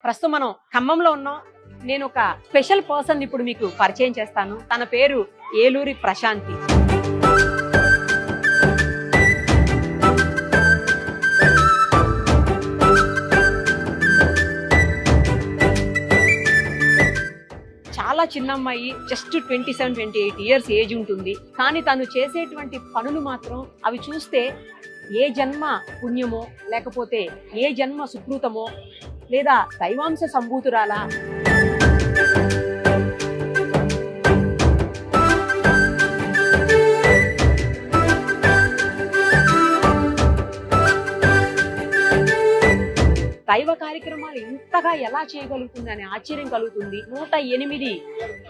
ప్రస్తుతం మనం ఖమ్మంలో ఉన్నాం. నేను ఒక స్పెషల్ పర్సన్ ఇప్పుడు మీకు పరిచయం చేస్తాను. తన పేరు ఏలూరి ప్రశాంతి. చాలా చిన్న అమ్మాయి, జస్ట్ 27-28 ఇయర్స్ ఏజ్ ఉంటుంది. కానీ తను చేసేటువంటి పనులు మాత్రం అవి చూస్తే ఏ జన్మ పుణ్యమో, లేకపోతే ఏ జన్మ సుకృతమో, లేదా దైవాంశ సంభూతురాలా. దైవ కార్యక్రమాలు ఇంతగా ఎలా చేయగలుగుతుంది అనే ఆశ్చర్యం కలుగుతుంది. 108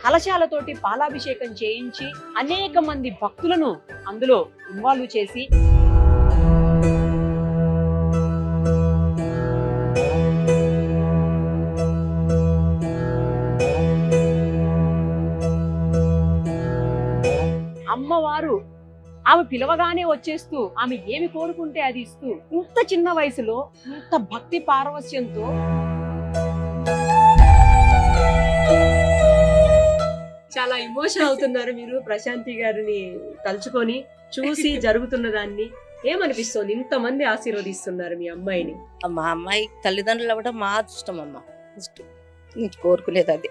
కలశాలతోటి పాలాభిషేకం చేయించి అనేక మంది భక్తులను అందులో ఇన్వాల్వ్ చేసి అమ్మవారు ఆమె పిలవగానే వచ్చేస్తూ ఆమె ఏమి కోరుకుంటే అది ఇస్తూ, ఇంత చిన్న వయసులో ఇంత భక్తి పారవస్యంతో చాలా ఎమోషన్ అవుతున్నారు మీరు ప్రశాంతి గారిని తలుచుకొని చూసి జరుగుతున్న దాన్ని. ఏమనిపిస్తుంది? ఇంతమంది ఆశీర్వదిస్తున్నారు మీ అమ్మాయిని. మా అమ్మాయి తల్లిదండ్రులు అవ్వడం మా అదృష్టం అమ్మ. కోరుకునేది అది.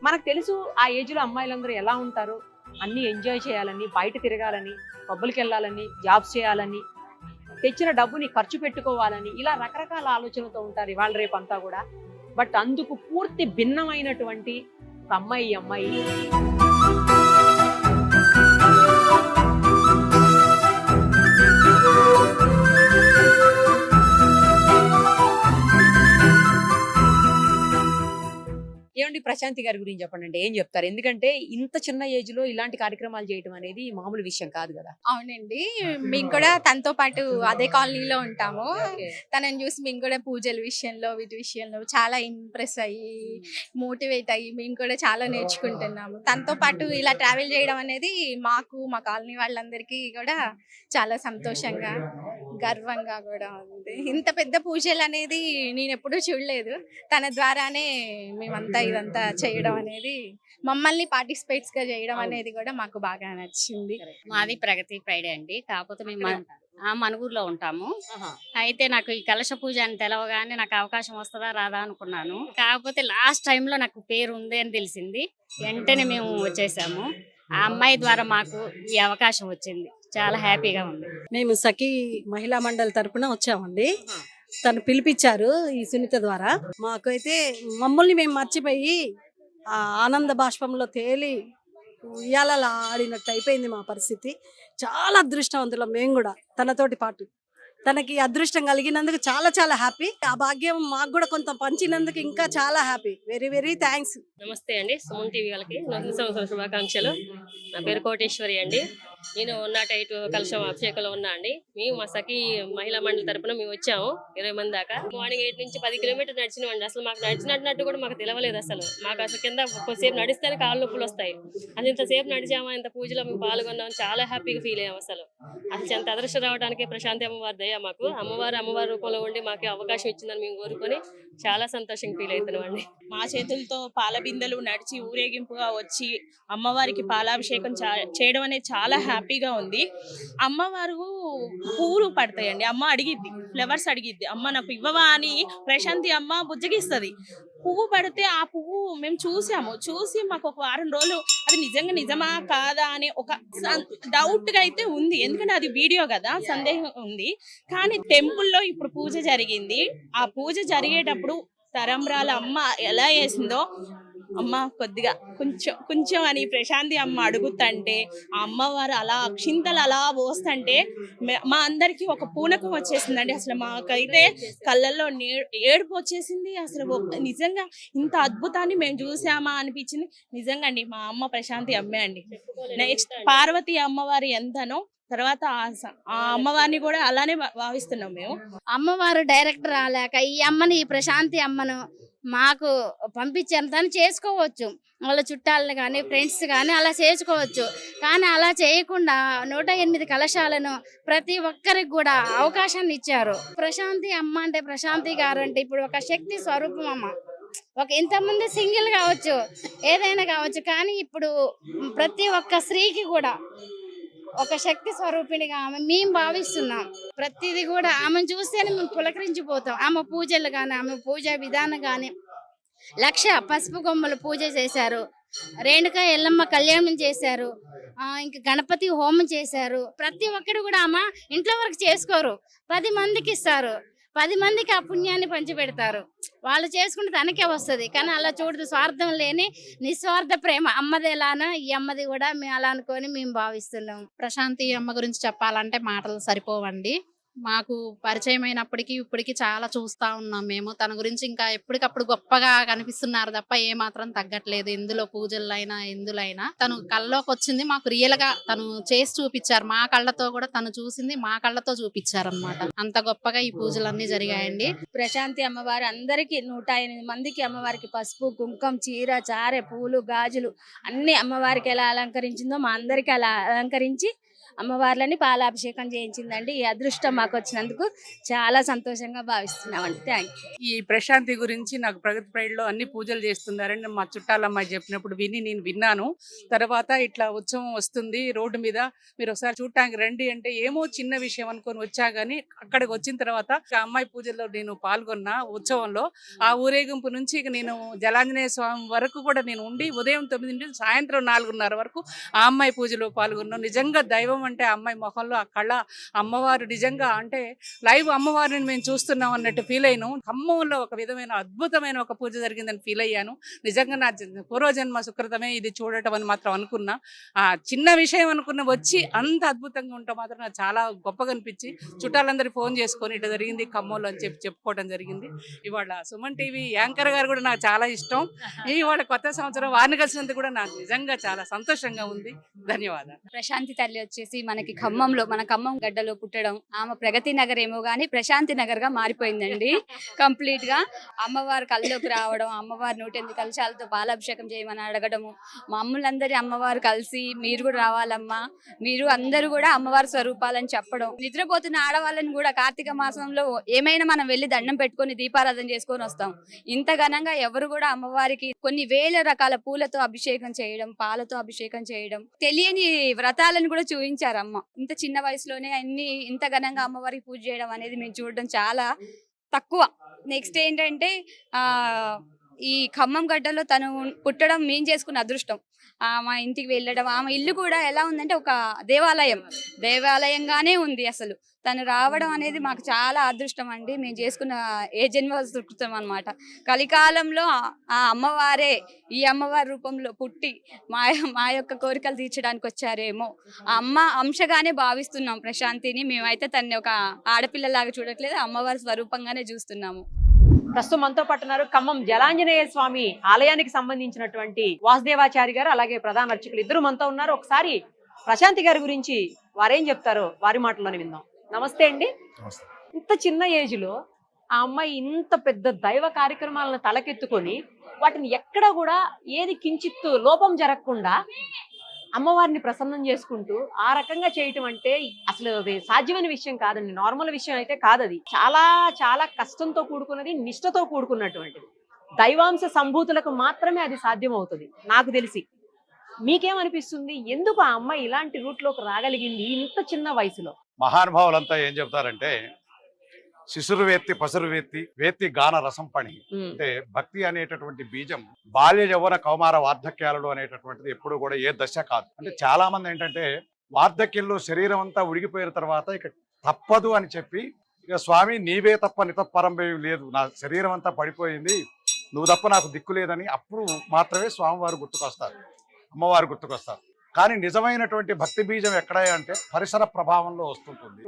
మనకు తెలుసు ఆ ఏజ్ లో అమ్మాయిలందరూ ఎలా ఉంటారో. అన్ని ఎంజాయ్ చేయాలని, బయట తిరగాలని, పబ్బులకి వెళ్ళాలని, జాబ్స్ చేయాలని, తెచ్చిన డబ్బుని ఖర్చు పెట్టుకోవాలని, ఇలా రకరకాల ఆలోచనలతో ఉంటారు ఇవాళ రేపు అంతా కూడా. బట్ అందుకు పూర్తి భిన్నమైనటువంటి ఒక అమ్మాయి. ఏమండి, ప్రశాంతి గారి గురించి చెప్పండి. అంటే ఏం చెప్తారు? ఎందుకంటే ఇంత చిన్న ఏజ్ లో ఇలాంటి కార్యక్రమాలు చేయడం అనేది మామూలు విషయం కాదు కదా. అవునండి, మేము కూడా తనతో పాటు అదే కాలనీలో ఉంటాము. తనని చూసి మేము కూడా పూజల విషయంలో, వీటి విషయంలో చాలా ఇంప్రెస్ అయ్యి, మోటివేట్ అయ్యి మేము కూడా చాలా నేర్చుకుంటున్నాము. తనతో పాటు ఇలా ట్రావెల్ చేయడం అనేది మాకు, మా కాలనీ వాళ్ళందరికీ కూడా చాలా సంతోషంగా, గర్వంగా కూడా ఉంది. ఇంత పెద్ద పూజలు అనేది నేను ఎప్పుడూ చూడలేదు. తన ద్వారానే మేమంతా ఇదంతా చేయడం అనేది, మమ్మల్ని పార్టిసిపేట్స్ గా చేయడం అనేది కూడా మాకు బాగా నచ్చింది. మాది ప్రగతి ఫ్రైడే అండి. కాకపోతే మేము మనుగూరులో ఉంటాము. అయితే నాకు ఈ కలశ పూజ అని తెలవగానే నాకు అవకాశం వస్తుందా రాదా అనుకున్నాను. కాకపోతే లాస్ట్ టైంలో నాకు పేరు ఉంది అని తెలిసింది. వెంటనే మేము వచ్చేసాము. ఆ అమ్మాయి ద్వారా మాకు ఈ అవకాశం వచ్చింది. చాలా హ్యాపీగా ఉంది. మేము సఖీ మహిళా మండలి తరపున వచ్చామండి. తను పిలిపించారు ఈ సునీత ద్వారా. మాకైతే మమ్మల్ని మేము మర్చిపోయి ఆ ఆనంద బాష్పంలో తేలి ఉయ్యాలలో ఆడినట్టు అయిపోయింది మా పరిస్థితి. చాలా అదృష్టవంతులం మేము కూడా తనతోటి పాటు. తనకి అదృష్టం కలిగినందుకు చాలా చాలా హ్యాపీ. ఆ భాగ్యం మాకు కూడా కొంత పంచినందుకు ఇంకా చాలా హ్యాపీ. Very very thanks. నమస్తే అండి, సుమన్ టీవీ వాళ్ళకి నూతన సంవత్సర శుభాకాంక్షలు. నా పేరు కోటేశ్వరి అండి. నేను 105 కలశం అభిషేకంలో ఉన్నా అండి. మేము మా సఖీ మహిళా మండలి తరపున మేము వచ్చాము 20 మంది దాకా. మార్నింగ్ 8 నుంచి 10 కిలోమీటర్లు నడిచినామండి. అసలు మాకు నడిచినట్టు కూడా మాకు తెలవలేదు. మాకు అసలు కింద కొద్దిసేపు నడిస్తేనే కాళ్ళు నొప్పులు వస్తాయి. అసలు ఇంతసేపు నడిచామా, ఇంత పూజలో మేము పాల్గొన్నాం, చాలా హ్యాపీగా ఫీల్ అయ్యాం. అసలు ఎంత అదృష్టం రావడానికి ప్రశాంతి అమ్మవారి దయ. మాకు అమ్మవారి రూపంలో ఉండి మాకు అవకాశం ఇచ్చిందని మేము కోరుకొని చాలా సంతోషంగా ఫీల్ అవుతున్నాం అండి. మా చేతులతో పాల బిందెలు నడిచి ఊరేగింపుగా వచ్చి అమ్మవారికి పాలాభిషేకం చేయడం అనేది చాలా హ్యాపీగా ఉంది. అమ్మవారు పూలు పడతాయండి. అమ్మ అడిగిద్ది, ఫ్లవర్స్ అడిగిద్ది, అమ్మ నాకు ఇవ్వవా అని ప్రశాంతి అమ్మ బుజ్జగిస్తుంది. పువ్వు పడితే ఆ పువ్వు మేము చూసి మాకు ఒక వారం రోజులు అది నిజమా కాదా అని ఒక డౌట్ గా అయితే ఉంది. ఎందుకంటే అది వీడియో కదా, సందేహం ఉంది. కానీ టెంపుల్లో ఇప్పుడు పూజ జరిగింది. ఆ పూజ జరిగేటప్పుడు తరంబ్రాల అమ్మ ఎలా వేసిందో, అమ్మ కొద్దిగా కొంచెం అని ప్రశాంతి అమ్మ అడుగుతంటే, ఆ అమ్మవారు అలా అక్షింతలు అలా పోస్తంటే మా అందరికి ఒక పూనకం వచ్చేసిందండి. అసలు మాకైతే కళ్ళల్లో ఏడుపు వచ్చేసింది. అసలు నిజంగా ఇంత అద్భుతాన్ని మేము చూసామా అనిపించింది. నిజంగా అండి, మా అమ్మ ప్రశాంతి అమ్మే అండి. నెక్స్ట్ పార్వతి అమ్మవారి ఎంతనో తర్వాత ఆ అమ్మవారిని కూడా అలానే భావిస్తున్నాం మేము. అమ్మవారు డైరెక్ట్ రాలేక ఈ అమ్మని ఈ ప్రశాంతి అమ్మను మాకు పంపించారు. తను చేసుకోవచ్చు, వాళ్ళ చుట్టాలను కానీ ఫ్రెండ్స్ కానీ అలా చేసుకోవచ్చు. కానీ అలా చేయకుండా 108 కలశాలను ప్రతి ఒక్కరికి కూడా అవకాశాన్ని ఇచ్చారు. ప్రశాంతి అమ్మ అంటే, ప్రశాంతి గారు అంటే ఇప్పుడు ఒక శక్తి స్వరూపం అమ్మ. ఒక ఇంతకుముందు సింగిల్ కావచ్చు, ఏదైనా కావచ్చు, కానీ ఇప్పుడు ప్రతి ఒక్క స్త్రీకి కూడా ఒక శక్తి స్వరూపిణిగా ఆమె మేము భావిస్తున్నాం. ప్రతిదీ కూడా ఆమెను చూస్తేనే మేము పులకరించిపోతాం. ఆమె పూజలు కానీ, ఆమె పూజా విధానం కానీ, 1,00,000 పసుపు కొమ్మలు పూజ చేశారు, రేణుకా ఎల్లమ్మ కళ్యాణం చేశారు, ఇంకా గణపతి హోమం చేశారు. ప్రతి ఒక్కరు కూడా ఆమె ఇంట్లో వరకు చేసుకోరు, 10 మందికి ఇస్తారు, 10 మందికి ఆ పుణ్యాన్ని పంచిపెడతారు. వాళ్ళు చేసుకుంటే తనకే వస్తుంది. కానీ అలా చూడదు, స్వార్థం లేని నిస్వార్థ ప్రేమ. అమ్మది ఎలానో ఈ అమ్మది కూడా మేము అలా అనుకొని మేము భావిస్తున్నాం. ప్రశాంతి అమ్మ గురించి చెప్పాలంటే మాటలు సరిపోవండి. మాకు పరిచయం అయినప్పటికీ ఇప్పటికి చాలా చూస్తా ఉన్నాం మేము. తన గురించి ఇంకా ఎప్పటికప్పుడు గొప్పగా కనిపిస్తున్నారు తప్ప ఏ మాత్రం తగ్గట్లేదు. ఎందులో పూజలైనా ఎందులైనా తను కళ్ళలోకి వచ్చింది మాకు రియల్ గా తను చేసి చూపించారు. మా కళ్ళతో కూడా తను చూసింది మా కళ్ళతో చూపించారు అనమాట. అంత గొప్పగా ఈ పూజలన్నీ జరిగాయండి. ప్రశాంతి అమ్మవారు అందరికి 108 మందికి అమ్మవారికి పసుపు కుంకం చీర చారె పూలు గాజులు అన్ని అమ్మవారికి ఎలా అలంకరించిందో మా అందరికి అలా అలంకరించి అమ్మవార్లని పాలాభిషేకం చేయించిందండి. ఈ అదృష్టం మాకు వచ్చినందుకు చాలా సంతోషంగా భావిస్తున్నామండి. Thank you. ఈ ప్రశాంతి గురించి నాకు ప్రగతి ప్రైడ్లో అన్ని పూజలు చేస్తున్నారని మా చుట్టాలమ్మాయి చెప్పినప్పుడు నేను విన్నాను. తర్వాత ఇట్లా ఉత్సవం వస్తుంది రోడ్డు మీద, మీరు ఒకసారి చూడటానికి రండి అంటే ఏమో చిన్న విషయం అనుకొని వచ్చా. కానీ అక్కడికి వచ్చిన తర్వాత ఆ అమ్మాయి పూజల్లో నేను పాల్గొన్న ఉత్సవంలో ఆ ఊరేగింపు నుంచి ఇక నేను జలాంజనేయ స్వామి వరకు కూడా నేను ఉండి ఉదయం 9 నుంచి సాయంత్రం 4:30 వరకు ఆ అమ్మాయి పూజలో పాల్గొన్నాను. నిజంగా దైవం అంటే ఆ అమ్మాయి మొహంలో ఆ కళ, అమ్మవారు నిజంగా అంటే లైవ్ అమ్మవారిని మేము చూస్తున్నాం అన్నట్టు ఫీల్ అయ్యాను. ఖమ్మంలో ఒక విధమైన అద్భుతమైన ఒక పూజ జరిగిందని ఫీల్ అయ్యాను. నిజంగా నా పూర్వజన్మ సుకృతమే ఇది చూడటం అని మాత్రం అనుకున్నా. ఆ చిన్న విషయం అనుకున్న వచ్చి అంత అద్భుతంగా ఉంటాం మాత్రం నాకు చాలా గొప్పగా అనిపించి చుట్టాలందరూ ఫోన్ చేసుకొని ఇట్లా జరిగింది ఖమ్మంలో అని చెప్పుకోవడం జరిగింది. ఇవాళ సుమన్ టీవీ యాంకర్ గారు కూడా నాకు చాలా ఇష్టం. ఇవాళ కొత్త సంవత్సరం వారిని కలిసినందుకు కూడా నాకు నిజంగా చాలా సంతోషంగా ఉంది. ధన్యవాదాలు. ప్రశాంతి తల్లి వచ్చేసి మనకి ఖమ్మంలో, మన ఖమ్మం గడ్డలో పుట్టడం, ఆమె ప్రగతి నగర్ ఏమో గానీ ప్రశాంతి నగర్ గా మారిపోయిందండి కంప్లీట్ గా. అమ్మవారు కళ్ళలోకి రావడం, అమ్మవారు 108 కలశాలతో పాలాభిషేకం చేయమని అడగడము, మమ్మల్ందరి అమ్మవారు కలిసి మీరు కూడా రావాలమ్మా, మీరు అందరూ కూడా అమ్మవారి స్వరూపాలని చెప్పడం, నిద్రపోతున్న ఆడవాళ్ళని కూడా కార్తీక మాసంలో ఏమైనా మనం వెళ్ళి దండం పెట్టుకొని దీపారాధన చేసుకొని వస్తాం. ఇంత ఘనంగా ఎవరు కూడా అమ్మవారికి కొన్ని వేల రకాల పూలతో అభిషేకం చేయడం, పాలతో అభిషేకం చేయడం, తెలియని వ్రతాలను కూడా చూపించారు అమ్మ. ఇంత చిన్న వయసులోనే ఇంత ఘనంగా అమ్మవారికి పూజ చేయడం అనేది మేము చూడడం చాలా తక్కువ. నెక్స్ట్ ఏంటంటే ఈ ఖమ్మం గడ్డలో తను పుట్టడం మేము చేసుకున్న అదృష్టం. మా ఇంటికి వెళ్ళడం, ఆమె ఇల్లు కూడా ఎలా ఉందంటే ఒక దేవాలయంగానే ఉంది. అసలు తను రావడం అనేది మాకు చాలా అదృష్టం అండి. మేము చేసుకున్న ఏ జన్మ సుకృతం అనమాట. కలికాలంలో ఆ అమ్మవారే ఈ అమ్మవారి రూపంలో పుట్టి మా యొక్క కోరికలు తీర్చడానికి వచ్చారేమో. ఆ అమ్మ అంశగానే భావిస్తున్నాం ప్రశాంతిని. మేమైతే తనని ఒక ఆడపిల్లలాగా చూడట్లేదు, అమ్మవారి స్వరూపంగానే చూస్తున్నాము. ప్రస్తుతం మనతో పట్టున్నారు ఖమ్మం జలాంజనేయ స్వామి ఆలయానికి సంబంధించినటువంటి వాసుదేవాచారి గారు, అలాగే ప్రధాన అర్చకులు ఇద్దరు మనతో ఉన్నారు. ఒకసారి ప్రశాంతి గారి గురించి వారేం చెప్తారో వారి మాటల్లోనే విందాం. నమస్తే అండి. ఇంత చిన్న ఏజ్ లో ఆ అమ్మాయి ఇంత పెద్ద దైవ కార్యక్రమాలను తలకెత్తుకొని వాటిని ఎక్కడ కూడా ఏది కించిత్తు లోపం జరగకుండా అమ్మవారిని ప్రసన్నం చేసుకుంటూ ఆ రకంగా చేయటం అంటే అసలు అది సాధ్యమైన విషయం కాదండి. నార్మల్ విషయం అయితే కాదు. అది చాలా చాలా కష్టంతో కూడుకున్నది, నిష్ఠతో కూడుకున్నటువంటిది. దైవాంశ సంభూతులకు మాత్రమే అది సాధ్యం అవుతుంది నాకు తెలిసి. మీకేమనిపిస్తుంది? ఎందుకు ఆ అమ్మాయి ఇలాంటి రూట్లోకి రాగలిగింది ఇంత చిన్న వయసులో? మహానుభావులంతా ఏం చెప్తారంటే శిశురు వేత్తి పసురు వేత్తి గాన రసం పణి అంటే భక్తి అనేటటువంటి బీజం బాల్య యవ్వన కౌమార వార్ధక్యాలలో అనేటటువంటిది ఎప్పుడు కూడా ఏ దశ కాదు. అంటే చాలా మంది ఏంటంటే వార్ధక్యంలో శరీరం అంతా ఉడిగిపోయిన తర్వాత ఇక తప్పదు అని చెప్పి ఇక స్వామి నీవే తప్ప నితప్పరంబేవి లేదు, నా శరీరం అంతా పడిపోయింది, నువ్వు తప్ప నాకు దిక్కు లేదని అప్పుడు మాత్రమే స్వామివారు గుర్తుకొస్తారు, అమ్మవారు గుర్తుకొస్తారు. కానీ నిజమైనటువంటి భక్తి బీజం ఎక్కడ అంటే పరిసర ప్రభావంలో వస్తుంటుంది,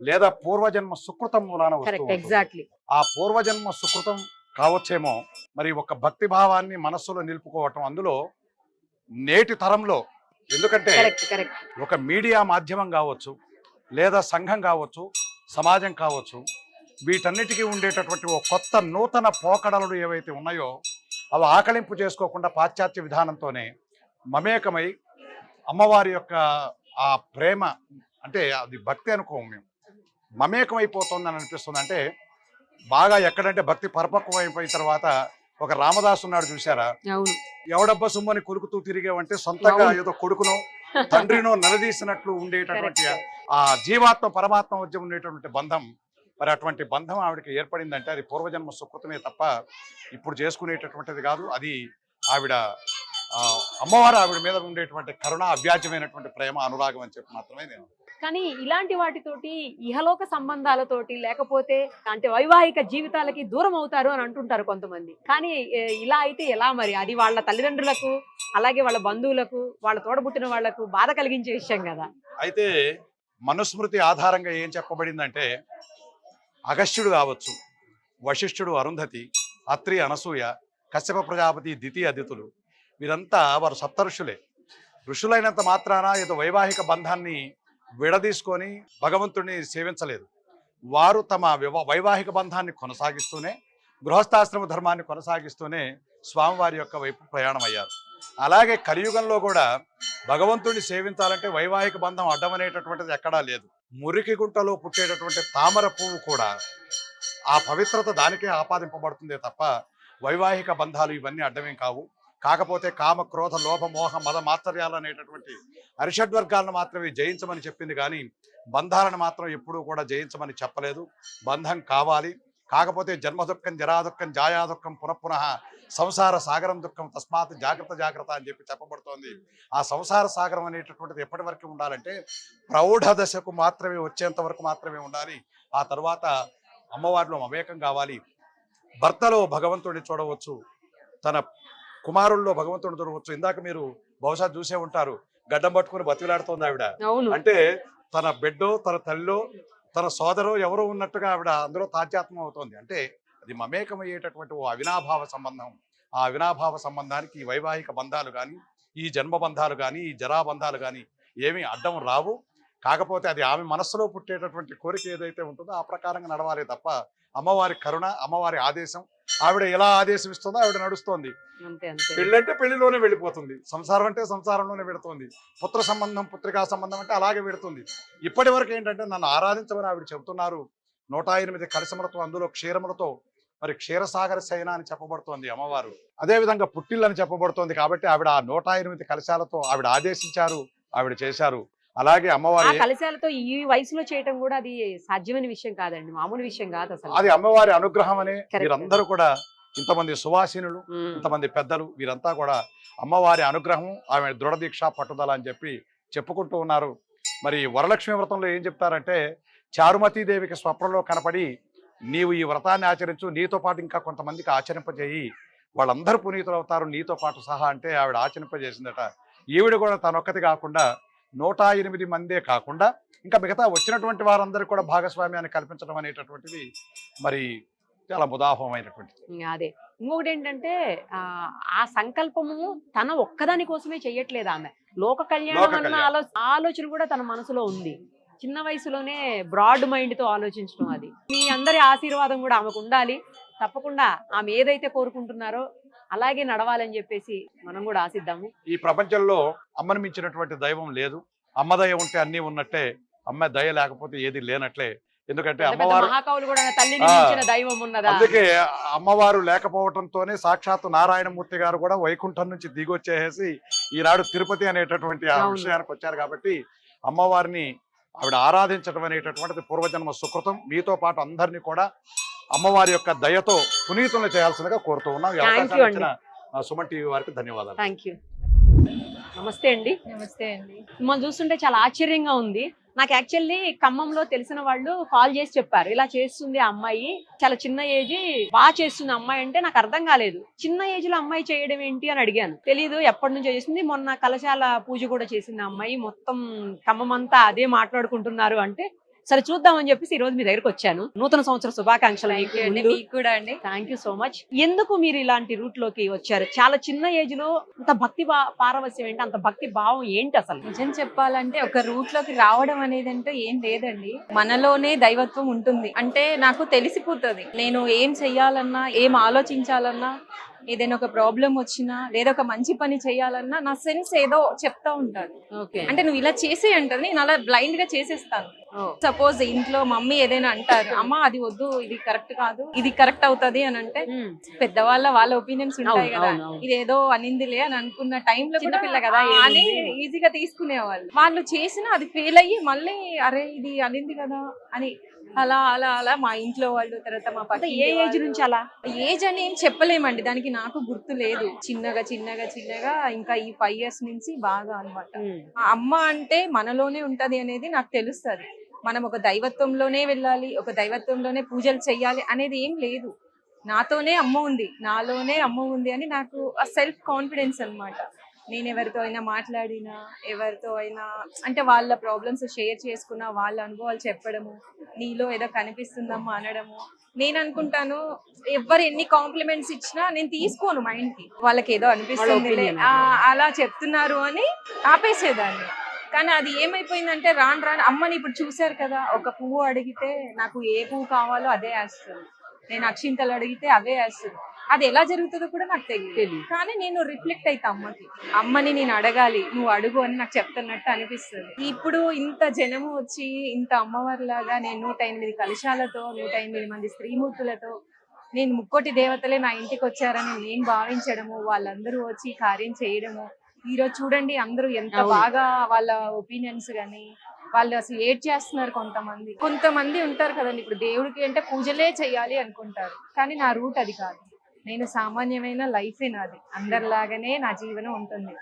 లేదా పూర్వజన్మ సుకృతం మూలాన వస్తుంది. ఆ పూర్వజన్మ సుకృతం కావచ్చేమో మరి ఒక భక్తి భావాన్ని మనస్సులో నిలుపుకోవటం. అందులో నేటి తరంలో ఎందుకంటే కరెక్ట్ కరెక్ట్. ఒక మీడియా మాధ్యమం కావచ్చు, లేదా సంఘం కావచ్చు, సమాజం కావచ్చు, వీటన్నిటికీ ఉండేటటువంటి ఒక కొత్త నూతన పోకడలు ఏవైతే ఉన్నాయో అవి ఆకలింపు చేసుకోకుండా పాశ్చాత్య విధానంతోనే మమేకమై అమ్మవారి యొక్క ఆ ప్రేమ, అంటే అది భక్తి అనుకోము మేము, మమేకమైపోతుందని అనిపిస్తుంది. అంటే బాగా ఎక్కడంటే భక్తి పరిపక్వం అయిపోయిన తర్వాత ఒక రామదాసు ఉన్నాడు చూసారా, అవును ఎవడబ్బ సుమ్మని కొలుకుతూ తిరిగేవంటే సొంతంగా అవును. ఏదో కొడుకునో తండ్రినో నిలదీసినట్లు ఉండేటటువంటి ఆ జీవాత్మ పరమాత్మ మధ్య ఉండేటటువంటి బంధం, మరి అటువంటి బంధం ఆవిడకి ఏర్పడిందంటే అది పూర్వజన్మ సుకృతమే తప్ప ఇప్పుడు చేసుకునేటటువంటిది కాదు. అది ఆవిడ అమ్మవారు ఆవిడ మీద ఉండేటువంటి కరుణ, అవ్యాజ్యమైనటువంటి ప్రేమ, అనురాగం అని చెప్పి మాత్రమే నేను. కానీ ఇలాంటి వాటితోటి ఇహలోక సంబంధాలతోటి లేకపోతే అంటే వైవాహిక జీవితాలకి దూరం అవుతారు అని అంటుంటారు కొంతమంది. కానీ ఇలా అయితే ఎలా మరి? అది వాళ్ళ తల్లిదండ్రులకు, అలాగే వాళ్ళ బంధువులకు, వాళ్ళ తోడబుట్టిన వాళ్లకు బాధ కలిగించే విషయం కదా. అయితే మనుస్మృతి ఆధారంగా ఏం చెప్పబడిందంటే అగస్త్యుడు కావచ్చు, వశిష్ఠుడు అరుంధతి, అత్రి అనసూయ, కశ్యప ప్రజాపతి దితి అదితులు, వీరంతా వారు సప్తఋషులే. ఋషులైనంత మాత్రాన ఏదో వైవాహిక బంధాన్ని విడదీసుకొని భగవంతుడిని సేవించలేదు. వారు తమ వైవాహిక బంధాన్ని కొనసాగిస్తూనే, గృహస్థాశ్రమ ధర్మాన్ని కొనసాగిస్తూనే స్వామివారి యొక్క వైపు ప్రయాణం అయ్యారు. అలాగే కలియుగంలో కూడా భగవంతుడిని సేవించాలంటే వైవాహిక బంధం అడ్డమనేటటువంటిది ఎక్కడా లేదు. మురికి గుంటలో పుట్టేటటువంటి తామర పువ్వు కూడా ఆ పవిత్రత దానికే ఆపాదింపబడుతుందే తప్ప వైవాహిక బంధాలు ఇవన్నీ అడ్డమేం కావు. కాకపోతే కామ, క్రోధ, లోభ, మోహ, మద, మాత్సర్యాలు అనేటటువంటి అరిషడ్వర్గాలను మాత్రమే జయించమని చెప్పింది కానీ బంధాలను మాత్రం ఎప్పుడూ కూడా జయించమని చెప్పలేదు. బంధం కావాలి, కాకపోతే జన్మ దుఃఖం, జరా దుఃఖం, జాయా దుఃఖం, పునఃపునః సంసార సాగరం దుఃఖం, తస్మాత్ జాగ్రత్త జాగ్రత్త అని చెప్పి చెప్పబడుతోంది. ఆ సంసార సాగరం అనేటటువంటిది ఎప్పటి వరకు ఉండాలంటే ప్రౌఢ దశకు మాత్రమే వచ్చేంత వరకు మాత్రమే ఉండాలి. ఆ తర్వాత అమ్మవారిలో మమేకం కావాలి. భర్తలో భగవంతుడిని చూడవచ్చు, తన కుమారుల్లో భగవంతుడిని చూడవచ్చు. ఇందాక మీరు బహుశా చూసే ఉంటారు, గడ్డం పట్టుకుని బతిలాడుతోంది ఆవిడ. అంటే తన బిడ్డో, తన తల్లిలో, తన సోదరో ఎవరో ఉన్నట్టుగా ఆవిడ అందులో తాధ్యాత్మం అవుతోంది. అంటే అది మమేకమయ్యేటటువంటి ఓ అవినాభావ సంబంధం. ఆ అవినాభావ సంబంధానికి ఈ వైవాహిక బంధాలు కానీ, ఈ జన్మ బంధాలు కానీ, ఈ జరా బంధాలు కానీ ఏమీ అడ్డం రావు. కాకపోతే అది ఆమె మనస్సులో పుట్టేటటువంటి కోరిక ఏదైతే ఉంటుందో ఆ ప్రకారంగా నడవాలి తప్ప అమ్మవారి కరుణ, అమ్మవారి ఆదేశం, ఆవిడ ఎలా ఆదేశం ఇస్తుందో ఆవిడ నడుస్తోంది. పెళ్ళంటే పెళ్లిలోనే వెళ్ళిపోతుంది, సంసారం అంటే సంసారంలోనే పెడుతుంది, పుత్ర సంబంధం, పుత్రికా సంబంధం అంటే అలాగే పెడుతుంది. ఇప్పటి వరకు ఏంటంటే నన్ను ఆరాధించమని ఆవిడ చెబుతున్నారు. 108 కలశములతో, అందులో క్షీరములతో, మరి క్షీరసాగర శయన అని చెప్పబడుతోంది అమ్మవారు. అదేవిధంగా పుట్టిల్లు అని చెప్పబడుతోంది. కాబట్టి ఆవిడ ఆ 108 కలశాలతో ఆవిడ ఆదేశించారు, ఆవిడ చేశారు. అలాగే అమ్మవారి కలశాలతో ఈ వయసులో చేయటం కూడా అది సాధ్యమైన విషయం కాదండి, మామూలు విషయం కాదు అసలు. అది అమ్మవారి అనుగ్రహం అనే వీరందరూ కూడా, ఇంతమంది సువాసినులు, ఇంతమంది పెద్దలు, వీరంతా కూడా అమ్మవారి అనుగ్రహం, ఆమె దృఢ దీక్ష, పట్టుదల అని చెప్పి చెప్పుకుంటూ ఉన్నారు. మరి వరలక్ష్మి వ్రతంలో ఏం చెప్తారంటే చారుమతీదేవికి స్వప్నంలో కనపడి నీవు ఈ వ్రతాన్ని ఆచరించు, నీతో పాటు ఇంకా కొంతమందికి ఆచరింపజేయి, వాళ్ళందరూ పునీతులు అవుతారు నీతో పాటు సహా అంటే ఆవిడ ఆచరింపజేసిందట. ఈవిడ కూడా తనొక్కటి కాకుండా 108 మందే కాకుండా ఇంకా మిగతా వచ్చినటువంటి వారందరికీ కూడా భాగస్వామ్యాన్ని కల్పించడం అనేటటువంటిది మరి చాలా ముదాహమైనటువంటిది. అదే ఇంకొకటి ఏంటంటే ఆ సంకల్పము తన ఒక్కదాని కోసమే చెయ్యట్లేదు ఆమె, లోక కళ్యాణం అన్న ఆలోచన కూడా తన మనసులో ఉంది. చిన్న వయసులోనే బ్రాడ్ మైండ్ తో ఆలోచించడం, అది మీ అందరి ఆశీర్వాదం కూడా ఆమెకు ఉండాలి. తప్పకుండా ఆమె ఏదైతే కోరుకుంటున్నారో అలాగే నడవాలని చెప్పేసి మనం కూడా ఆశిద్దాము. ఈ ప్రపంచంలో అమ్మను మించినటువంటి దైవం లేదు. అమ్మ దయ ఉంటే అన్ని ఉన్నట్టే, అమ్మ దయ లేకపోతే ఏది లేనట్లే. ఎందుకంటే అమ్మవారు మహాకవులు కూడా తల్లిని మించిన దైవం ఉన్నదా, అందుకే అమ్మవారు లేకపోవడంతోనే సాక్షాత్తు నారాయణమూర్తి గారు కూడా వైకుంఠం నుంచి దిగొచ్చేసి ఈనాడు తిరుపతి అనేటటువంటి ఆ విషయానికి వచ్చారు. కాబట్టి అమ్మవారిని ఆవిడ ఆరాధించడం అనేటటువంటిది పూర్వజన్మ సుకృతం. మీతో పాటు అందరినీ కూడా అమ్మవారి యొక్క దయతో పునీతులను చేయాల్సిందిగా కోరుతూ ఉన్నాం. సుమన్ టీవీ వారికి ధన్యవాదాలు. Thank you. నమస్తే అండి. నమస్తే అండి. మిమ్మల్ని చూస్తుంటే చాలా ఆశ్చర్యంగా ఉంది. నాకు యాక్చువల్లీ ఖమ్మంలో తెలిసిన వాళ్ళు కాల్ చేసి చెప్పారు, ఇలా చేస్తుంది ఆ అమ్మాయి, చాలా చిన్న ఏజ్, బాగా చేస్తుంది అమ్మాయి అంటే నాకు అర్థం కాలేదు. చిన్న ఏజ్ లో అమ్మాయి చేయడం ఏంటి అని అడిగాను. తెలీదు, ఎప్పటి నుంచో చేసింది, మొన్న కలశాల పూజ కూడా చేసింది ఆ అమ్మాయి, మొత్తం ఖమ్మం అంతా అదే మాట్లాడుకుంటున్నారు అంటే సరే చూద్దామని చెప్పేసి ఈ రోజు మీ దగ్గరకు వచ్చాను. నూతన సంవత్సర శుభాకాంక్షలు మీకు కూడా అండి. Thank you so much. ఎందుకు మీరు ఇలాంటి రూట్ లోకి వచ్చారు? చాలా చిన్న ఏజ్ లో అంత భక్తి పారవస్యం ఏంటి, అంత భక్తి భావం ఏంటి అసలు? నిజం చెప్పాలంటే ఒక రూట్ లోకి రావడం అనేది అంటే ఏం లేదండి, మనలోనే దైవత్వం ఉంటుంది. అంటే నాకు తెలిసిపోతుంది నేను ఏం చెయ్యాలన్నా, ఏం ఆలోచించాలన్నా, ఏదైనా ఒక ప్రాబ్లం వచ్చినా లేదా ఒక మంచి పని చేయాలన్నా నా సెన్స్ ఏదో చెప్తా ఉంటాను. అంటే నువ్వు ఇలా చేసే అంటది, నేను అలా బ్లైండ్ గా చేసేస్తాను. సపోజ్ ఇంట్లో మమ్మీ ఏదైనా అంటారు, అమ్మ అది వద్దు, ఇది కరెక్ట్ కాదు, ఇది కరెక్ట్ అవుతది అని అంటే వాళ్ళ ఒపీనియన్స్ ఉంటాయి కదా, ఇదేదో అనిందిలే అని అనుకున్న టైంలో చిన్నపిల్ల కదా అని ఈజీగా తీసుకునేవాళ్ళు. వాళ్ళు చేసినా అది ఫెయిల్ అయ్యి మళ్ళీ అరే ఇది అనింది కదా అని అలా అలా అలా మా ఇంట్లో వాళ్ళు, తర్వాత మా పక్క ఏ ఏజ్ నుంచి అలా? ఏజ్ అని ఏం చెప్పలేమండి, దానికి నాకు గుర్తు లేదు. చిన్నగా చిన్నగా చిన్నగా ఇంకా ఈ 5 years నుంచి బాగా అన్నమాట. అమ్మ అంటే మనలోనే ఉంటది అనేది నాకు తెలుస్తుంది. మనం ఒక దైవత్వంలోనే వెళ్ళాలి, ఒక దైవత్వంలోనే పూజలు చెయ్యాలి అనేది ఏం లేదు. నాతోనే అమ్మ ఉంది, నాలోనే అమ్మ ఉంది అని నాకు ఆ సెల్ఫ్ కాన్ఫిడెన్స్ అన్నమాట. నేను ఎవరితో అయినా మాట్లాడినా, ఎవరితో అయినా అంటే వాళ్ళ ప్రాబ్లమ్స్ షేర్ చేసుకున్నా, వాళ్ళ అనుభవాలు చెప్పడము, నీలో ఏదో కనిపిస్తుందమ్మా అనడము. నేను అనుకుంటాను ఎవరు ఎన్ని కాంప్లిమెంట్స్ ఇచ్చినా నేను తీసుకోను మైండ్ కి, వాళ్ళకి ఏదో అనిపిస్తుంది అలా చెప్తున్నారు అని ఆపేసేదాన్ని. కానీ అది ఏమైపోయిందంటే రాను రాను అమ్మని ఇప్పుడు చూసారు కదా, ఒక పువ్వు అడిగితే నాకు ఏ పువ్వు కావాలో అదే వేస్తుంది, నేను అక్షింతలు అడిగితే అవే వేస్తుంది. అది ఎలా జరుగుతుందో కూడా నాకు తెలియదు, కానీ నేను రిఫ్లెక్ట్ అయితే అమ్మని నేను అడగాలి, నువ్వు అడుగు అని నాకు చెప్తున్నట్టు అనిపిస్తుంది. ఇప్పుడు ఇంత జనము వచ్చి ఇంత అమ్మవారిలాగా నేను 108 కలశాలతో 108 మంది స్త్రీమూర్తులతో నేను ముక్కోటి దేవతలే నా ఇంటికి వచ్చారని నేను భావించడము, వాళ్ళందరూ వచ్చి కార్యం చేయడము. ఈ రోజు చూడండి అందరూ ఎంత బాగా వాళ్ళ ఒపీనియన్స్ గానీ వాళ్ళు అసలు ఏడ్ చేస్తున్నారు. కొంతమంది ఉంటారు కదండి, ఇప్పుడు దేవుడికి అంటే పూజలే చెయ్యాలి అనుకుంటారు, కానీ నా రూట్ అది కాదు. నేను సామాన్యమైన లైఫే నాది, అందరిలాగానే నా జీవనం ఉంటుంది.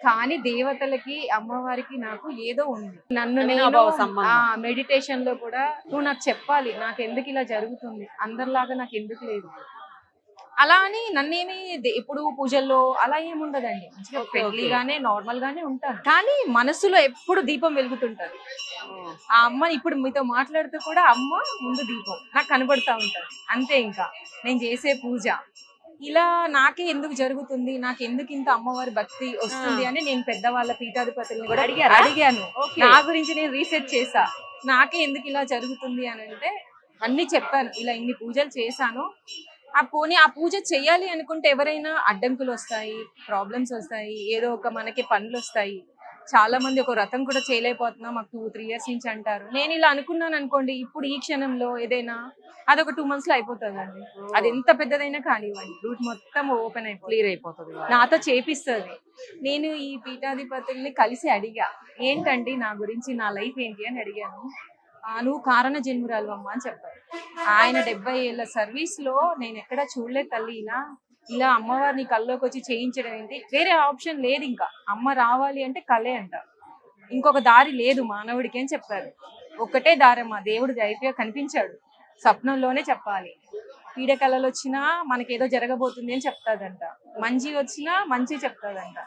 కానీ దేవతలకి, అమ్మవారికి నాకు ఏదో ఉంది. నన్ను నేను మెడిటేషన్ లో కూడా నువ్వు నాకు చెప్పాలి, నాకు ఎందుకు ఇలా జరుగుతుంది, అందరిలాగా నాకు ఎందుకు లేదు అలా అని నన్నేమి ఎప్పుడు పూజల్లో అలా ఏముండదండి. ఫ్రెండ్లీగానే నార్మల్ గానే ఉంటాను, కానీ మనసులో ఎప్పుడు దీపం వెలుగుతుంటది. ఆ అమ్మ ఇప్పుడు మీతో మాట్లాడుతూ కూడా అమ్మ ముందు దీపం నాకు కనబడుతూ ఉంటది అంతే. ఇంకా నేను చేసే పూజ ఇలా నాకే ఎందుకు జరుగుతుంది, నాకు ఎందుకు ఇంత అమ్మవారి భక్తి వస్తుంది అని నేను పెద్దవాళ్ళ పీఠాధిపతుల్ని కూడా అడిగాను. నా గురించి నేను రీసెర్చ్ చేసా, నాకే ఎందుకు ఇలా జరుగుతుంది అని అంటే అన్ని చెప్పాను. ఇలా ఇన్ని పూజలు చేశాను, ఆ పూజ చెయ్యాలి అనుకుంటే ఎవరైనా అడ్డంకులు వస్తాయి, ప్రాబ్లమ్స్ వస్తాయి, ఏదో ఒక మనకి పనులు వస్తాయి. చాలా మంది ఒక వ్రతం కూడా చేయలేకపోతున్నాం, మాకు 2-3 years నుంచి అంటారు. నేను ఇలా అనుకున్నాను అనుకోండి, ఇప్పుడు ఈ క్షణంలో ఏదైనా అదొక 2 months లో అయిపోతుందండి. అది ఎంత పెద్దదైనా కానివ్వండి, రూట్ మొత్తం ఓపెన్ క్లియర్ అయిపోతుంది, నాతో చేపిస్తుంది. నేను ఈ పీఠాధిపతుల్ని కలిసి అడిగా, ఏంటండి నా గురించి, నా లైఫ్ ఏంటి అని అడిగాను. నువ్వు కారణ జన్మురాలు అమ్మ అని చెప్పారు. ఆయన 70 ఏళ్ల సర్వీస్ లో నేను ఎక్కడ చూడలేదు తల్లి, ఇలా అమ్మవారిని కల్లోకి వచ్చి చేయించడం ఏంటి, వేరే ఆప్షన్ లేదు. ఇంకా అమ్మ రావాలి అంటే కలే అంట, ఇంకొక దారి లేదు మానవుడికి అని చెప్పారు. ఒక్కటే దారమ్మా, దేవుడు డైరెక్ట్గా కనిపించాడు, స్వప్నంలోనే చెప్పాలి. పీడకలలు వచ్చినా మనకేదో జరగబోతుంది అని చెప్తాదంట, మంచి వచ్చినా మంచి చెప్తాదంట.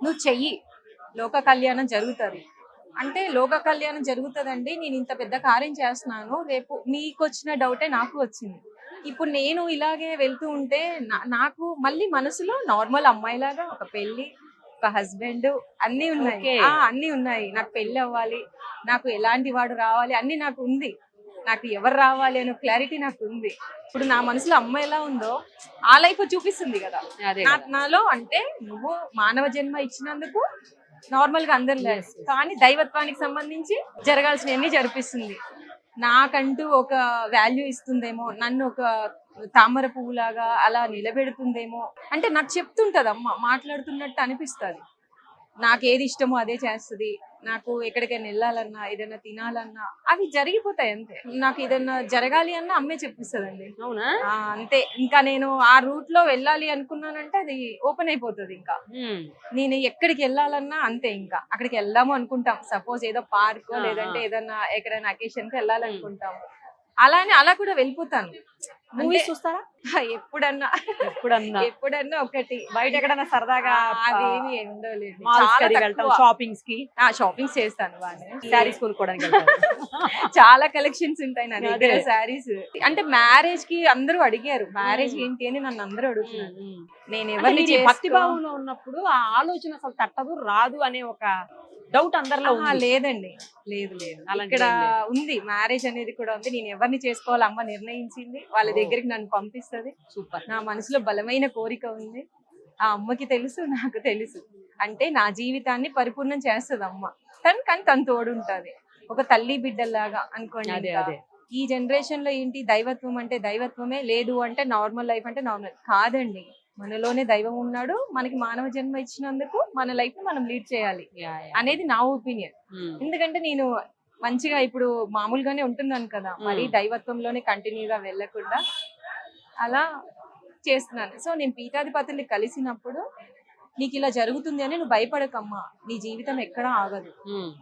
నువ్వు చెయ్యి, లోక కళ్యాణం జరుగుతుంది అంటే లోక కళ్యాణం జరుగుతుందండి. నేను ఇంత పెద్ద కార్యం చేస్తున్నాను, రేపు మీకు వచ్చిన డౌటే నాకు వచ్చింది. ఇప్పుడు నేను ఇలాగే వెళ్తూ ఉంటే నాకు మళ్ళీ మనసులో నార్మల్ అమ్మాయిలాగా ఒక పెళ్లి, ఒక హస్బెండ్ అన్ని ఉన్నాయి, అన్ని ఉన్నాయి. నాకు పెళ్లి అవ్వాలి, నాకు ఎలాంటి వాడు రావాలి అన్ని నాకు ఉంది, నాకు ఎవరు రావాలి అనే క్లారిటీ నాకు ఉంది. ఇప్పుడు నా మనసులో అమ్మ ఎలా ఉందో ఆ లైఫ్ చూపిస్తుంది కదా నాలో. అంటే నువ్వు మానవ జన్మ ఇచ్చినందుకు నార్మల్ గా అందరు లేదు, కానీ దైవత్వానికి సంబంధించి జరగాల్సినవన్నీ జరిపిస్తుంది. నాకంటూ ఒక వాల్యూ ఇస్తుందేమో, నన్ను ఒక తామర పువ్వులాగా అలా నిలబెడుతుందేమో అంటే నాకు చెప్తుంటది అమ్మ, మాట్లాడుతున్నట్టు అనిపిస్తుంది. నాకు ఏది ఇష్టమో అదే చేస్తుంది. నాకు ఎక్కడికైనా వెళ్ళాలన్నా, ఏదైనా తినాలన్నా అవి జరిగిపోతాయి అంతే. నాకు ఏదైనా జరగాలి అన్నా అమ్మే చెప్పిస్తుందండి. అవునా? అంతే. ఇంకా నేను ఆ రూట్ లో వెళ్ళాలి అనుకున్నానంటే అది ఓపెన్ అయిపోతుంది. ఇంకా నేను ఎక్కడికి వెళ్ళాలన్నా అంతే, ఇంకా అక్కడికి వెళ్దాము అనుకుంటాం. సపోజ్ ఏదో పార్క్ లేదంటే ఏదన్నా ఎక్కడైనా అకేషన్ కి వెళ్ళాలనుకుంటాము, అలా కూడా వెళ్ళిపోతాను. మూవీస్ చూస్తారా? ఎప్పుడన్నా ఒకటి బయట ఎక్కడన్నా సరదాగా అదేమి ఉండలేదు. షాపింగ్స్ కి షాపింగ్స్ చేస్తాను, శారీస్ కొనుక్కోవడానికి చాలా కలెక్షన్స్ ఉంటాయి నా దగ్గర అదే. శారీస్. అంటే మ్యారేజ్ కి అందరూ అడిగారు మ్యారేజ్ ఏంటి అని నన్ను అందరూ అడుగుతున్నారు. నేను అంటే ఎవరిని మీరు ఈ భక్తి భావంలో ఉన్నప్పుడు ఆ ఆలోచన అసలు తట్టదు రాదు అనే ఒక డౌట్ అందరిలో ఉంది. లేదండి, లేదు లేదు. అలాంటిది ఇక్కడ ఏం లేదు. ఉంది మ్యారేజ్ అనేది కూడా ఉంది. నేను ఎవరిని చేసుకోవాలి అమ్మ నిర్ణయించింది. వాళ్ళ దగ్గరికి నన్ను పంపిస్తది. సూపర్. నా మనసులో బలమైన కోరిక ఉంది. ఆ అమ్మకి తెలుసు, నాకు తెలుసు. అంటే నా జీవితాన్ని పరిపూర్ణం చేస్తుంది అమ్మ. కానీ తను తోడుంటది. ఒక తల్లి బిడ్డల్లాగా అనుకోండి. అదే ఇంకా. అదే ఈ జనరేషన్ లో ఏంటి, దైవత్వం అంటే దైవత్వమే, లేదు అంటే నార్మల్ లైఫ్ అంటే నార్మల్ కాదండి. మనలోనే దైవం ఉన్నాడు. మనకి మానవ జన్మ ఇచ్చినందుకు మన లైఫ్ ని మనం లీడ్ చేయాలి అనేది నా ఒపీనియన్. ఎందుకంటే నేను మంచిగా ఇప్పుడు మామూలుగానే ఉంటున్నాను కదా, మరి దైవత్వంలోనే కంటిన్యూగా వెళ్ళకుండా అలా చేస్తున్నాను. సో నేను పీఠాధిపతుల్ని కలిసినప్పుడు నీకు ఇలా జరుగుతుంది అని నువ్వు భయపడకమ్మా, నీ జీవితం ఎక్కడా ఆగదు,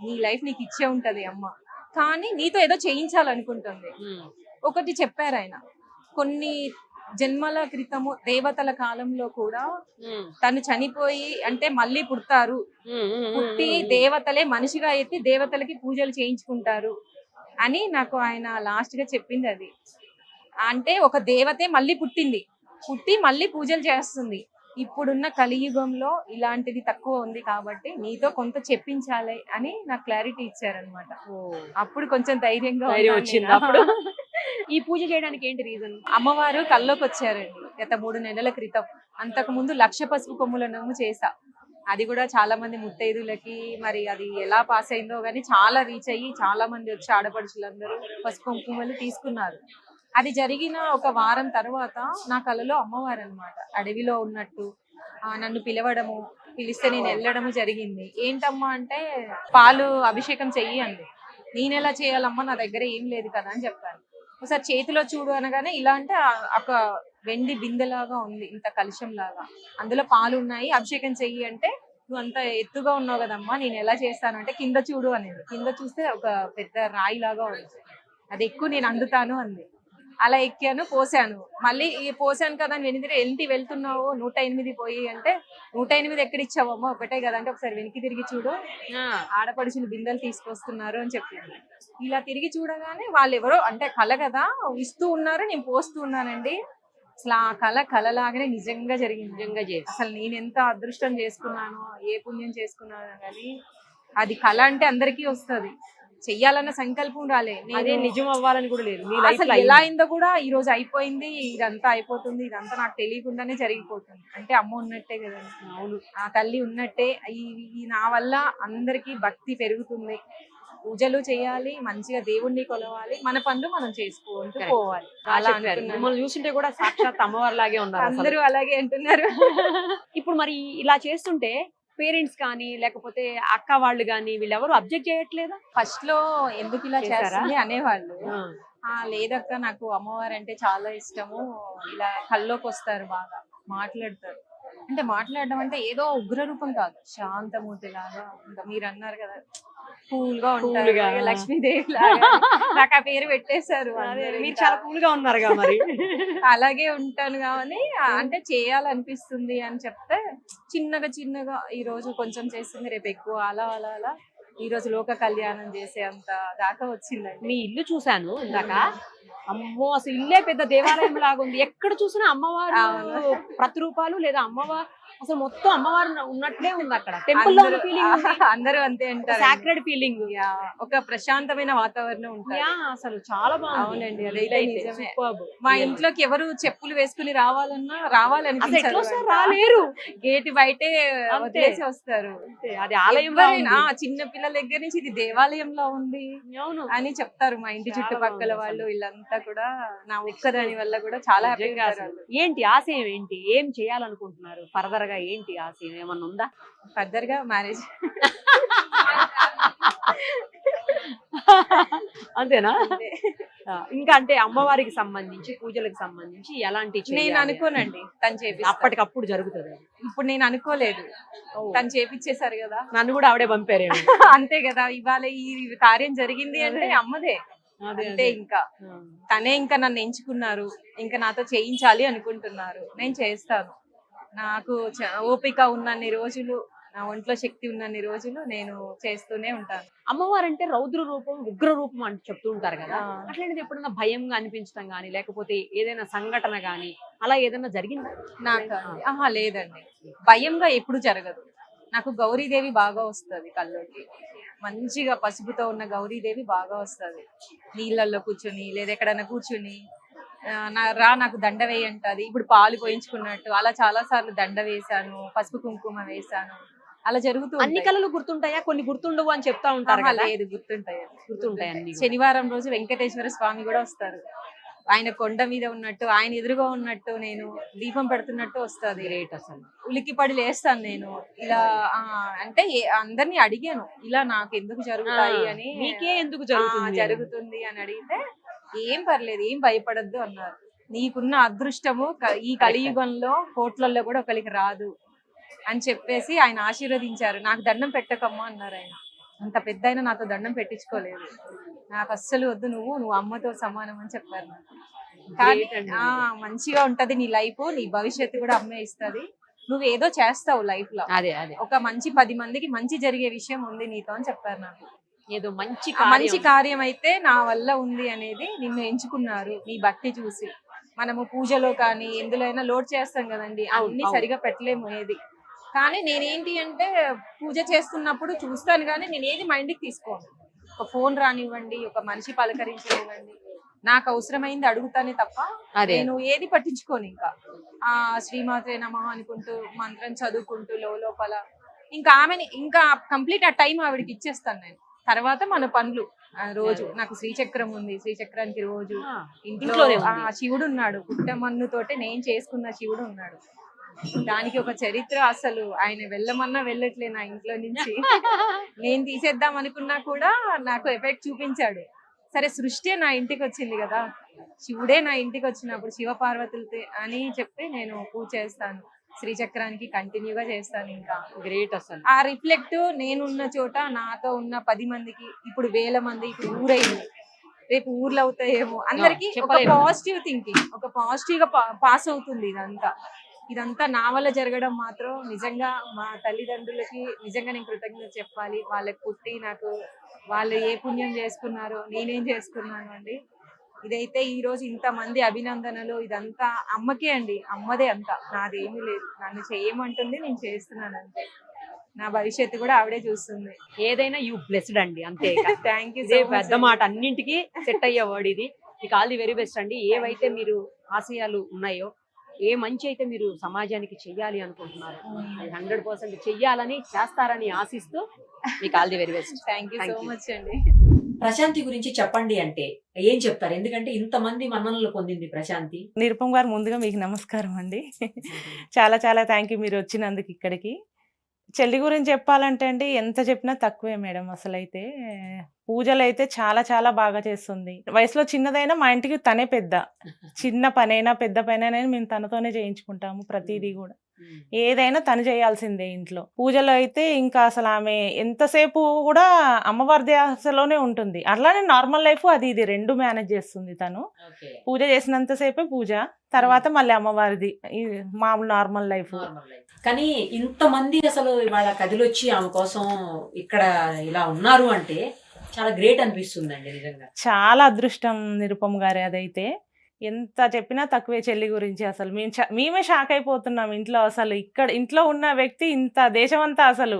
నీ లైఫ్ నీకు ఇచ్చే ఉంటది అమ్మ, కానీ నీతో ఏదో చేయించాలనుకుంటుంది. ఒకటి చెప్పారు ఆయన, కొన్ని జన్మల క్రితము దేవతల కాలంలో కూడా తను చనిపోయి అంటే మళ్ళీ పుడతారు, పుట్టి దేవతలే మనిషిగా ఎత్తి దేవతలకి పూజలు చేయించుకుంటారు అని నాకు ఆయన లాస్ట్ గా చెప్పింది. అది అంటే ఒక దేవతే మళ్ళీ పుట్టి మళ్ళీ పూజలు చేస్తుంది. ఇప్పుడున్న కలియుగంలో ఇలాంటిది తక్కువ ఉంది కాబట్టి నీతో కొంత చెప్పించాలి అని నాకు క్లారిటీ ఇచ్చారనమాట. అప్పుడు కొంచెం ధైర్యంగా వచ్చింది. అప్పుడు ఈ పూజ చేయడానికి ఏంటి రీజన్? అమ్మవారు కల్లోకి వచ్చారండి గత 3 నెలల క్రితం. అంతకు ముందు 1,00,000 పసుపు కొమ్ముల నోము చేసా. అది కూడా చాలా మంది ముత్తైదులకి, మరి అది ఎలా పాస్ అయిందో కానీ చాలా రీచ్ అయ్యి చాలా మంది వచ్చి ఆడపడుచులందరూ పసుపు కుంకుమలు తీసుకున్నారు. అది జరిగిన ఒక వారం తర్వాత నా కలలో అమ్మవారు అన్నమాట అడవిలో ఉన్నట్టు నన్ను పిలిస్తే నేను వెళ్ళడము జరిగింది. ఏంటమ్మా అంటే పాలు అభిషేకం చెయ్యి అంది. నేను ఎలా చేయాలమ్మా, నా దగ్గర ఏం లేదు కదా అని చెప్పాను. ఒకసారి చేతిలో చూడు అనగానే ఇలా అంటే ఒక వెండి బిందెలాగా ఉంది, ఇంత కలుషం లాగా, అందులో పాలు ఉన్నాయి, అభిషేకం చెయ్యి అంటే నువ్వు అంత ఎత్తుగా ఉన్నావు కదమ్మా, నేను ఎలా చేస్తాను అంటే కింద చూడు అనేది. కింద చూస్తే ఒక పెద్ద రాయి లాగా ఉంది, అది ఎక్కువ నేను అందుతాను అంది. అలా ఎక్కాను, పోసాను. మళ్ళీ ఈ పోసాను కదా అని ఏంటి వెళ్తున్నావు 108 పోయి అంటే 108 ఎక్కడ ఇచ్చావమ్మా, ఒకటే కదా అంటే ఒకసారి వెనక్కి తిరిగి చూడు, ఆడపడుచులు బిందెలు తీసుకొస్తున్నారు అని చెప్పింది. ఇలా తిరిగి చూడగానే వాళ్ళు ఎవరో అంటే కళ కదా ఇస్తూ ఉన్నారు, నేను పోస్తూ ఉన్నానండి. అసలు ఆ కళలాగానే నిజంగా జరిగింది. నిజంగా అసలు నేను ఎంత అదృష్టం చేసుకున్నానో, ఏ పుణ్యం చేసుకున్నానో కానీ అది కళ అంటే అందరికీ వస్తుంది, చెయ్యాలన్న సంకల్పం రాలే. అదే నిజం అవ్వాలని కూడా లేదు. అసలు ఎలా అయిందో కూడా ఈ రోజు అయిపోయింది, ఇదంతా అయిపోతుంది, ఇదంతా నాకు తెలియకుండానే జరిగిపోతుంది. అంటే అమ్మ ఉన్నట్టే కదండి. అవును, ఆ తల్లి ఉన్నట్టే. ఈ నా వల్ల అందరికి భక్తి పెరుగుతుంది, పూజలు చేయాలి, మంచిగా దేవుణ్ణి కొలవాలి, మన పనులు మనం చేసుకుంటూ పోవాలి. అలా మిమ్మల్ని చూస్తుంటే కూడా సాక్షాత్ అమ్మవారి లాగే ఉన్నారు. అందరూ అలాగే అంటున్నారు. ఇప్పుడు మరి ఇలా చేస్తుంటే పేరెంట్స్ కానీ లేకపోతే అక్క వాళ్ళు కానీ వీళ్ళెవరు అబ్జెక్ట్ చేయట్లేదా? ఫస్ట్ లో ఎందుకు ఇలా చేస్తుంది అనేవాళ్ళు. లేదక్క నాకు అమ్మవారు అంటే చాలా ఇష్టము, ఇలా కల్లోకి వస్తారు, బాగా మాట్లాడతారు. అంటే మాట్లాడడం అంటే ఏదో ఉగ్ర రూపం కాదు, శాంతమూర్తి లాగా. ఇంకా మీరు అన్నారు కదా కూల్ గా ఉంటారు, లక్ష్మీదేవి లాగా నాకు ఆ పేరు పెట్టేశారు. మీరు చాలా కూల్ గా ఉన్నారు మరి. అలాగే ఉంటాను కానీ అంటే చేయాలనిపిస్తుంది అని చెప్తే చిన్నగా ఈ రోజు కొంచెం చేస్తుంది, రేపు ఎక్కువ, అలా అలా అలా ఈ రోజు లోక కళ్యాణం చేసే అంత దాకా వచ్చిందండి. మీ ఇల్లు చూశాను ఇందాక, అమ్మో అసలు ఇల్లే పెద్ద దేవాలయం లాగా ఉంది. ఎక్కడ చూసినా అమ్మవారు ప్రతిరూపాలు లేదా అమ్మవారు అసలు మొత్తం అమ్మవారు ఉన్నట్లే ఉంది అక్కడ. టెంపుల్ లో ఫీలింగ్ అందరూ అంతే అంటారు, సాక్రెడ్ ఫీలింగ్, ఒక ప్రశాంతమైన వాతావరణం ఉంటుంది. అసలు చాలా బాగుంది. అవునండి, అదైతే నిజమే. మా ఇంట్లోకి ఎవరు చెప్పులు వేసుకుని రావాలన్నా రావాలనిపించదు, రాలేరు, గేట్ బయటే వదిలేసి వస్తారు. అది ఆలయం, చిన్న పిల్లల దగ్గర నుంచి ఇది దేవాలయంలో ఉంది అని చెప్తారు మా ఇంటి చుట్టుపక్కల వాళ్ళు. వీళ్ళంతా కూడా నా ఒక్కదాని వల్ల కూడా చాలా హ్యాపీగా. ఏంటి ఆశయం ఏంటి, ఏం చేయాలనుకుంటున్నారు ఫర్దర్ గా? ఏంటి ఆశయం ఏమన్నా ఉందా? ఫర్దర్ గా మ్యారేజ్. అంతేనా? ఇంకా అంటే అమ్మవారికి సంబంధించి పూజలకు సంబంధించి ఎలాంటి నేను అనుకోనండి, తను చేపి అప్పటికప్పుడు జరుగుతుంది. ఇప్పుడు నేను అనుకోలేదు, తను చేపిచ్చేసారు కదా, నన్ను కూడా ఆవిడే పంపారు. అంతే కదా, ఇవాళ ఈ కార్యం జరిగింది అంటే అమ్మదే. అంటే ఇంకా తనే ఇంకా నన్ను ఎంచుకున్నారు, ఇంకా నాతో చేయించాలి అనుకుంటున్నారు, నేను చేస్తాను. నాకు ఓపిక ఉన్నన్ని రోజులు నా ఒంట్లో శక్తి ఉన్నన్ని రోజులు నేను చేస్తూనే ఉంటాను. అమ్మవారంటే రౌద్ర రూపం, ఉగ్ర రూపం అని చెప్తూ ఉంటారు కదా. ఆ. అట్లాంటిది ఎప్పుడన్నా భయంగా అనిపించడం గానీ, లేకపోతే ఏదైనా సంఘటన గానీ అలా ఏదైనా జరిగిందా? నాకు ఆహా లేదండి, భయంగా ఎప్పుడు జరగదు. నాకు గౌరీదేవి బాగా వస్తుంది కల్లోకి, మంచిగా పసుపుతో ఉన్న గౌరీదేవి బాగా వస్తుంది. నీళ్ళల్లో కూర్చొని లేదా ఎక్కడైనా కూర్చుని నాకు దండ వేయంటది. ఇప్పుడు పాలు పోయించుకున్నట్టు అలా చాలా సార్లు దండ వేశాను, పసుపు కుంకుమ వేశాను. అలా జరుగుతూ అన్ని ఉంటాయి. కళలు గుర్తుంటాయా? కొన్ని గుర్తుండవు అని చెప్తా ఉంటారు ఆహా, కదా. లేదు, గుర్తుంటాయి. గుర్తుంటాయి అన్ని కూడా. శనివారం రోజు వెంకటేశ్వర స్వామి కూడా వస్తారు. ఆయన కొండ మీద ఉన్నట్టు, ఆయన ఎదురుగా ఉన్నట్టు, నేను దీపం పెడుతున్నట్టు వస్తుంది. గ్రేట్ అసలు. ఉలిక్కిపడి లేస్తాను నేను ఇలా. అంటే అందరినీ అడిగాను ఇలా నాకు ఎందుకు జరుగుతాయి అని. మీకే ఎందుకు జరుగుతుంది అని అడిగితే ఏం పర్లేదు, ఏం భయపడద్దు అన్నారు. నీకున్న అదృష్టము ఈ కలియుగంలో కోట్లల్లో కూడా ఒకరికి రాదు అని చెప్పేసి ఆయన ఆశీర్వదించారు. నాకు దండం పెట్టకమ్మా అన్నారు ఆయన. అంత పెద్ద అయినా నాతో దండం పెట్టించుకోలేదు. నాకు అస్సలు వద్దు, నువ్వు అమ్మతో సమానం అని చెప్పారు నాకు. కానీ మంచిగా ఉంటది నీ లైఫ్, నీ భవిష్యత్తు కూడా అమ్మే ఇస్తుంది. నువ్వు ఏదో చేస్తావు లైఫ్ లో, అదే ఒక మంచి 10 మందికి మంచి జరిగే విషయం ఉంది నీతో అని చెప్పారు నాకు. ఏదో మంచి మంచి కార్యం అయితే నా వల్ల ఉంది అనేది నిన్ను ఎంచుకున్నారు నీ భక్తి చూసి. మనము పూజలో కానీ ఎందులో అయినా లోడ్ చేస్తాం కదండి, అన్ని సరిగా పెట్టలేము ఏది. కానీ నేనేంటి అంటే పూజ చేస్తున్నప్పుడు చూస్తాను కానీ నేను ఏది మైండ్కి తీసుకోను. ఒక ఫోన్ రానివ్వండి, ఒక మనిషి పలకరించనివ్వండి, నాకు అవసరమైంది అడుగుతానే తప్ప నేను ఏది పట్టించుకోను. ఇంకా శ్రీమాత్రే నమః అనుకుంటూ మంత్రం చదువుకుంటూ లోపల ఇంకా ఆమెని ఇంకా కంప్లీట్ ఆ టైం ఆవిడకి ఇచ్చేస్తాను నేను. తర్వాత మన పనులు రోజు. నాకు శ్రీచక్రం ఉంది, శ్రీచక్రానికి రోజు ఇంట్లో శివుడు ఉన్నాడు. పుట్టమన్నుతోటే నేను చేసుకున్న శివుడు ఉన్నాడు. దానికి ఒక చరిత్ర, అసలు ఆయన వెళ్ళమన్నా వెళ్ళట్లే నా ఇంట్లో నుంచి. నేను తీసేద్దాం అనుకున్నా కూడా నాకు ఎఫెక్ట్ చూపించాడు. సరే, సృష్టి నా ఇంటికి వచ్చింది కదా, శివుడే నా ఇంటికి వచ్చినప్పుడు శివ పార్వతులతో అని చెప్పి నేను పూజ చేస్తాను. శ్రీచక్రానికి కంటిన్యూగా చేస్తాను. ఇంకా గ్రేట్ అసలు. ఆ రిఫ్లెక్ట్ నేనున్న చోట నాతో ఉన్న 10 మందికి, ఇప్పుడు 1000 మంది, ఇప్పుడు ఊరైంది, రేపు ఊర్లు అవుతాయేమో, అందరికి ఒక పాజిటివ్ థింకింగ్, ఒక పాజిటివ్ గా పాస్ అవుతుంది. ఇదంతా నా వల్ల జరగడం మాత్రం నిజంగా మా తల్లిదండ్రులకి నిజంగా నేను కృతజ్ఞత చెప్పాలి. వాళ్ళకి పుట్టి నాకు వాళ్ళు ఏ పుణ్యం చేసుకున్నారో నేనేం చేసుకున్నాను అండి. ఇదైతే ఈ రోజు ఇంతమంది అభినందనలు, ఇదంతా అమ్మకే అండి, అమ్మదే అంతా, నాదేమీ లేదు. నన్ను చేయమంటుంది, నేను చేస్తున్నాను అంతే. నా భవిష్యత్తు కూడా ఆవిడే చూస్తుంది. ఏదైనా యూ బ్లెస్డ్ అండి, అంతే. Thank you. పెద్ద మాట, అన్నింటికి సెట్ అయ్యే వర్డ్ ఇది. మీకు ఆల్ ది వెరీ బెస్ట్ అండి. ఏవైతే మీరు ఆశయాలు ఉన్నాయో, ఏ మంచి అయితే మీరు సమాజానికి చెయ్యాలి అనుకుంటున్నారు, అది 100% చెయ్యాలని, చేస్తారని ఆశిస్తూ మీకు all the very best. Thank you so much అండి. ప్రశాంతి గురించి చెప్పండి అంటే ఏం చెప్తారు? ఎందుకంటే ఇంతమంది మన్ననలు పొందింది ప్రశాంతి. నిరుపం గారు, ముందుగా మీకు నమస్కారం అండి. చాలా చాలా థ్యాంక్ యూ మీరు వచ్చినందుకు ఇక్కడికి. చెల్లి గురించి చెప్పాలంటే అండి, ఎంత చెప్పినా తక్కువే మేడం. అసలు అయితే పూజలు అయితే చాలా చాలా బాగా చేస్తుంది. వయసులో చిన్నదైనా మా ఇంటికి తనే పెద్ద. చిన్న పనైనా పెద్ద పనైనా మేము తనతోనే చేయించుకుంటాము. ప్రతిదీ కూడా ఏదైనా తను చేయాల్సిందే ఇంట్లో. పూజలో అయితే ఇంకా అసలు ఆమె ఎంతసేపు కూడా అమ్మవారి ధ్యాసలోనే ఉంటుంది. అట్లానే నార్మల్ లైఫ్ అది ఇది రెండు మేనేజ్ చేస్తుంది తను. పూజ చేసినంతసేపే పూజ, తర్వాత మళ్ళీ అమ్మవారిది మామూలు నార్మల్ లైఫ్. కానీ ఇంతమంది అసలు ఇవాళ కదిలొచ్చి ఆమె కోసం ఇక్కడ ఇలా ఉన్నారు అంటే చాలా గ్రేట్ అనిపిస్తుందండి నిజంగా. చాలా అదృష్టం నిరుపమ్ గారి. అదైతే ఎంత చెప్పినా తక్కువే చెల్లి గురించి. అసలు మేమే షాక్ అయిపోతున్నాం ఇంట్లో. అసలు ఇంట్లో ఉన్న వ్యక్తి ఇంత దేశం అంతా అసలు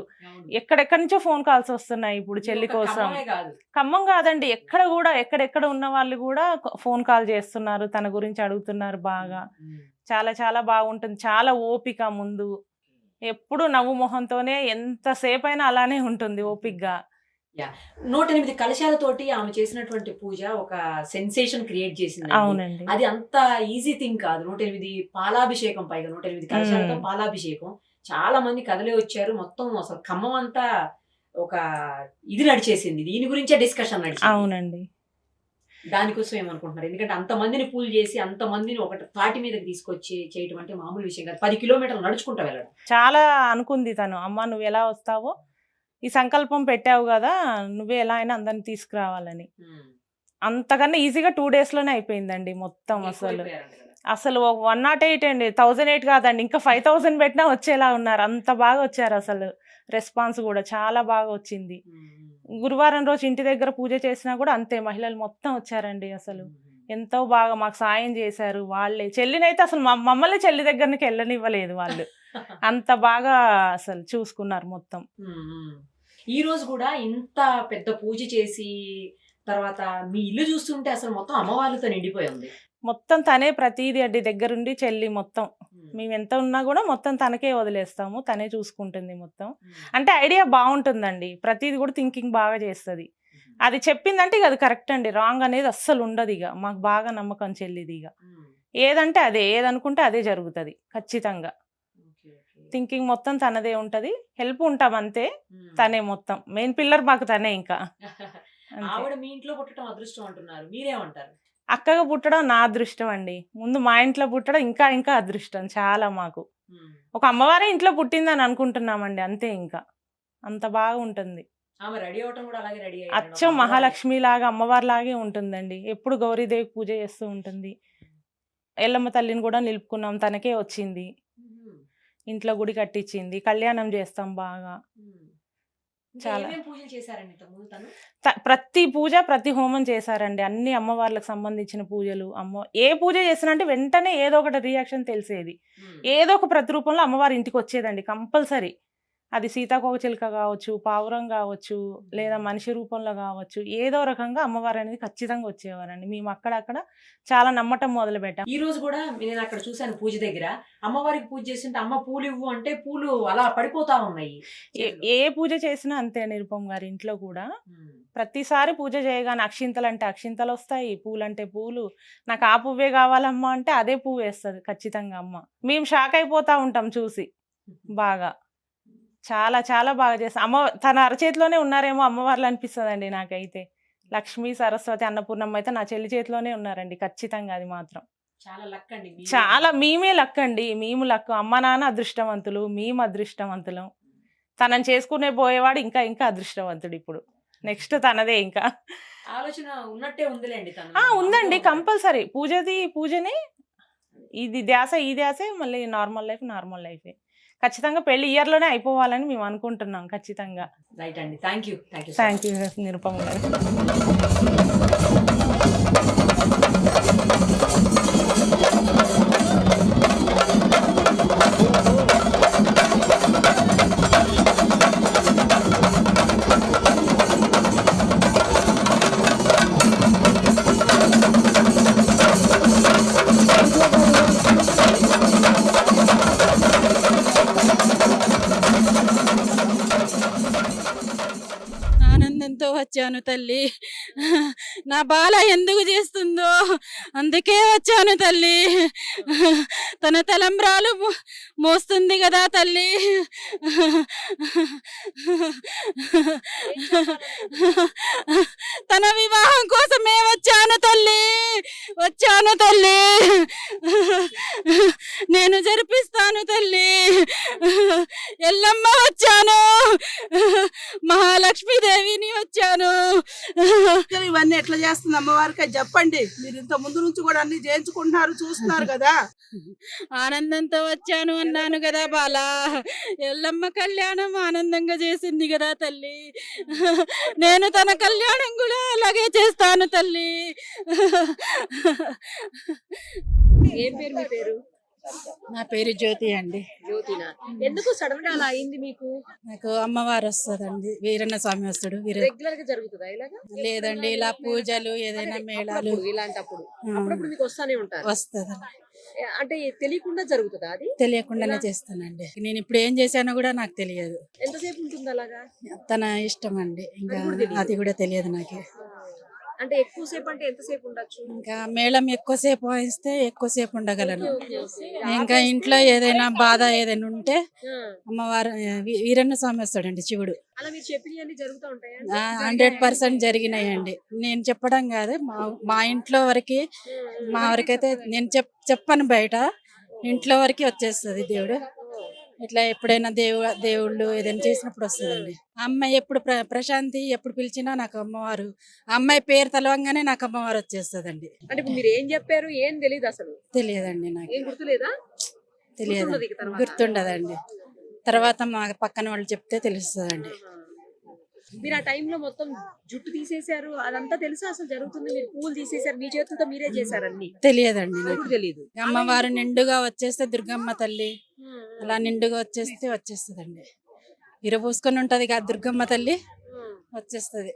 ఎక్కడెక్కడి నుంచో ఫోన్ కాల్స్ వస్తున్నాయి ఇప్పుడు చెల్లి కోసం. ఖమ్మం కాదండి, ఎక్కడెక్కడ ఉన్న వాళ్ళు కూడా ఫోన్ కాల్ చేస్తున్నారు, తన గురించి అడుగుతున్నారు బాగా. చాలా చాలా బాగుంటుంది. చాలా ఓపిక, ముందు ఎప్పుడు నవ్వు మొహంతోనే ఎంతసేపు అయినా అలానే ఉంటుంది ఓపికగా. 108 కలశాలతోటి ఆమె చేసినటువంటి పూజ ఒక సెన్సేషన్ క్రియేట్ చేసింది. అవునండి, అది అంత ఈజీ థింగ్ కాదు. 108 పాలాభిషేకం, పైగా 108 కలశాలతో పాలాభిషేకం. చాలా మంది కదలే వచ్చారు. మొత్తం అసలు ఖమ్మం అంతా ఒక ఇది నడిచేసింది. దీని గురించే డిస్కషన్ నడిచింది. అవునండి, దానికోసం ఏమనుకుంటున్నారు? ఎందుకంటే అంతమందిని పూజ చేసి అంతమందిని ఒకటి తాటి మీదకి తీసుకొచ్చి చేయటం అంటే మామూలు విషయం కాదు. 10 కిలోమీటర్లు నడుచుకుంటూ వెళ్ళడం. చాలా అనుకుంది తను, అమ్మ నువ్వు ఎలా వస్తావో, ఈ సంకల్పం పెట్టావు కదా, నువ్వే ఎలా అయినా అందరిని తీసుకురావాలని. అంతకన్నా ఈజీగా 2 days లోనే అయిపోయిందండి మొత్తం. అసలు అసలు 108 అండి, 1008 కాదండి, ఇంకా 5000 పెట్టినా వచ్చేలా ఉన్నారు. అంత బాగా వచ్చారు అసలు. రెస్పాన్స్ కూడా చాలా బాగా వచ్చింది. గురువారం రోజు ఇంటి దగ్గర పూజ చేసినా కూడా అంతే, మహిళలు మొత్తం వచ్చారండి. అసలు ఎంతో బాగా మాకు సాయం చేశారు వాళ్ళే. చెల్లినైతే అసలు మమ్మల్ని చెల్లి దగ్గరికి వెళ్ళనివ్వలేదు వాళ్ళు. అంత బాగా అసలు చూసుకున్నారు మొత్తం. ఈ రోజు కూడా ఇంత పెద్ద పూజ చేసి తర్వాత మీ ఇల్లు చూస్తుంటే అసలు మొత్తం అమ్మవార్లతో నిండిపోయి ఉంది. మొత్తం తనే ప్రతిదీ అండి, దగ్గరుండి చెల్లి మొత్తం. మేము ఎంత ఉన్నా కూడా మొత్తం తనకే వదిలేస్తాము, తనే చూసుకుంటుంది మొత్తం. అంటే ఐడియా బాగుంటుందండి, ప్రతిదీ కూడా థింకింగ్ బాగా చేస్తుంది. అది చెప్పిందంటే ఇక అది కరెక్ట్ అండి, రాంగ్ అనేది అస్సలు ఉండదు. ఇక మాకు బాగా నమ్మకం చెల్లిది. ఇక ఏదంటే అదే, ఏదనుకుంటే అదే జరుగుతుంది ఖచ్చితంగా. థింకింగ్ మొత్తం తనదే ఉంటది, హెల్ప్ ఉంటాం అంతే. తనే మొత్తం మెయిన్ పిల్లర్ మాకు, తనే. ఇంకా ఆవిడ మీ ఇంట్లో పుట్టడం అదృష్టం అంటున్నారు, మీరేమంటారు? అక్కగా పుట్టడం నా అదృష్టం అండి. ముందు మా ఇంట్లో పుట్టడం ఇంకా ఇంకా అదృష్టం చాలా మాకు. ఒక అమ్మవారే ఇంట్లో పుట్టిందని అనుకుంటున్నామండి అంతే. ఇంకా అంత బాగా ఉంటుంది. ఆమె రెడీ అవటం కూడా అలాగే రెడీ అచ్చం మహాలక్ష్మి లాగా, అమ్మవారి లాగే ఉంటుందండి. ఎప్పుడు గౌరీదేవి పూజ చేస్తూ ఉంటుంది. ఎల్లమ్మ తల్లిని కూడా నిలుపుకున్నాం, తనకే వచ్చింది. ఇంట్లో గుడి కట్టించింది, కళ్యాణం చేస్తాం బాగా. చాలా పూజలు చేశారండి ఇంతకుముందు తను? ప్రతి పూజ, ప్రతి హోమం చేశారండి. అన్ని అమ్మవార్లకు సంబంధించిన పూజలు. ఏ పూజ చేసినంటే వెంటనే ఏదో ఒకటి రియాక్షన్ తెలిసేది. ఏదో ఒక ప్రతిరూపంలో అమ్మవారి ఇంటికి వచ్చేదండి కంపల్సరీ. అది సీతాకోకచిలుక కావచ్చు, పావురం కావచ్చు, లేదా మనిషి రూపంలో కావచ్చు, ఏదో రకంగా అమ్మవారు అనేది ఖచ్చితంగా వచ్చేవారండి. మేము అక్కడక్కడ చాలా నమ్మటం మొదలు పెట్టాం. ఈ రోజు కూడా నేను అక్కడ చూసాను పూజ దగ్గర, అమ్మవారికి పూజ చేస్తుంటే అమ్మ పూలు ఇవ్వు అంటే పూలు అలా పడిపోతా ఉన్నాయి. ఏ పూజ చేసినా అంతే నిరుపమ్ గారి ఇంట్లో కూడా. ప్రతిసారి పూజ చేయగానే అక్షింతలు అంటే అక్షింతలు వస్తాయి, పూలు అంటే పూలు. నాకు ఆ పువ్వే కావాలమ్మా అంటే అదే పువ్వు వేస్తుంది ఖచ్చితంగా అమ్మ. మేము షాక్ అయిపోతా ఉంటాం చూసి. బాగా చాలా చాలా బాగా చేస్తాం. అమ్మ తన అరచేతిలోనే ఉన్నారేమో అమ్మవార్లు అనిపిస్తుందండి నాకైతే. లక్ష్మి, సరస్వతి, అన్నపూర్ణమ్మ అయితే నా చెల్లి చేతిలోనే ఉన్నారండి ఖచ్చితంగా. అది మాత్రం చాలా లక్ అండి. చాలా మేమే లక్ అండి, మేము లక్. అమ్మ నాన్న అదృష్టవంతులు, మేము అదృష్టవంతులం. తనని చేసుకునే పోయేవాడు ఇంకా ఇంకా అదృష్టవంతుడు. ఇప్పుడు నెక్స్ట్ తనదే. ఇంకా ఆలోచన ఉన్నట్టే ఉందిలేండి. ఉందండి కంపల్సరీ. పూజనే ఇది ధ్యాస, ఈ ధ్యాసే. మళ్ళీ నార్మల్ లైఫే ఖచ్చితంగా. పెళ్లి ఇయర్లోనే అయిపోవాలని మేము అనుకుంటున్నాం ఖచ్చితంగా. రైట్ అండి, thank you. Thank you Nirupam గారు. ఆనందంతో వచ్చాను తల్లి. నా బాల ఎందుకు చేస్తుందో అందుకే వచ్చాను తల్లి. తన తలంబ్రాలు మోస్తుంది కదా తల్లి. తన వివాహం కోసమే వచ్చాను తల్లి. నేను జరిపిస్తాను తల్లి. ఎల్లమ్మ వచ్చాను, మహాలక్ష్మీదేవిని వచ్చాను. ఇవన్నీ ఎట్లా చేస్తుంది అమ్మవారికి చెప్పండి. మీరు ఇంత ముందు నుంచి కూడా అన్ని చేయించుకుంటున్నారు, చూస్తున్నారు కదా. ఆనందంతో వచ్చాను అన్నాను కదా బాలా. ఎల్లమ్మ కళ్యాణం ఆనందంగా చేసింది కదా తల్లి. నేను తన కళ్యాణం కూడా అలాగే చేస్తాను తల్లి. ఏం పేరు మీ పేరు? నా పేరు జ్యోతి అండి. జ్యోతినా? ఎందుకు సడన్ గా అలా అయింది మీకు? నాకు అమ్మవారు వస్తుందండి, వీరన్న స్వామి వస్తాడు. రెగ్యులర్ గా జరుగుతుందా ఇలాగా? లేదండి, ఇలా పూజలు ఏదైనా మేళాలు ఇలాంటప్పుడు అప్పుడప్పుడు మీకు వస్తానే ఉంటారు. వస్తుంది. అంటే తెలియకుండా జరుగుతుందా అది? తెలియకుండానే చేస్తానండి. నేను ఇప్పుడు ఏం చేశానో కూడా నాకు తెలియదు. ఎంతసేపు ఉంటుంది అలాగా? తన ఇష్టం అండి, ఇంకా అది కూడా తెలియదు నాకు. అంటే ఎక్కువసేపు అంటే ఎంతసేపు ఉండొచ్చు? ఇంకా మేళం ఎక్కువసేపు వాయిస్తే ఎక్కువసేపు ఉండగలను. ఇంకా ఇంట్లో ఏదైనా బాధ ఏదైనా ఉంటే అమ్మవారు వీరన్న స్వామి వస్తాడండి, శివుడు. అలా మీరు చెప్పినవన్నీ జరుగుతూ ఉంటాయా? 100% జరిగినాయండి. నేను చెప్పడం కాదు, మా ఇంట్లో వరకు, మా వరకైతే నేను చెప్పను బయట, ఇంట్లో వరకు వచ్చేస్తుంది దేవుడు. ఇట్లా ఎప్పుడైనా దేవుళ్ళు ఏదైనా చేసినప్పుడు వస్తుందండి. ఆ అమ్మాయి ఎప్పుడు ప్రశాంతి ఎప్పుడు పిలిచినా నాకు అమ్మవారు, ఆ అమ్మాయి పేరు తెలవంగానే నాకు అమ్మవారు వచ్చేస్తుందండి. అంటే ఇప్పుడు మీరు ఏం చెప్పారు ఏం తెలియదు అసలు, తెలియదండి నాకు, ఏం గుర్తులేదా? తెలియదు, గుర్తుండదు ఇక తర్వాత. గుర్తుండదండి. తర్వాత మా పక్కన వాళ్ళు చెప్తే తెలుస్తుందండి. మీరు ఆ టైంలో మొత్తం జుట్టు తీసేశారు, అదంతా తెలుసా అసలు జరుగుతుంది? మీరు పూలు తీసేశారు, మీ చేతులతో మీరే చేశారు అన్ని? తెలియదండి అది నాకు. కూడా తెలియదు. అమ్మవారు నిండుగా వచ్చేస్తే దుర్గమ్మ తల్లి అలా నిండుగా వచ్చేస్తుందండి. ఇరబోసుకొని ఉంటది కదా దుర్గమ్మ తల్లి, వచ్చేస్తుంది.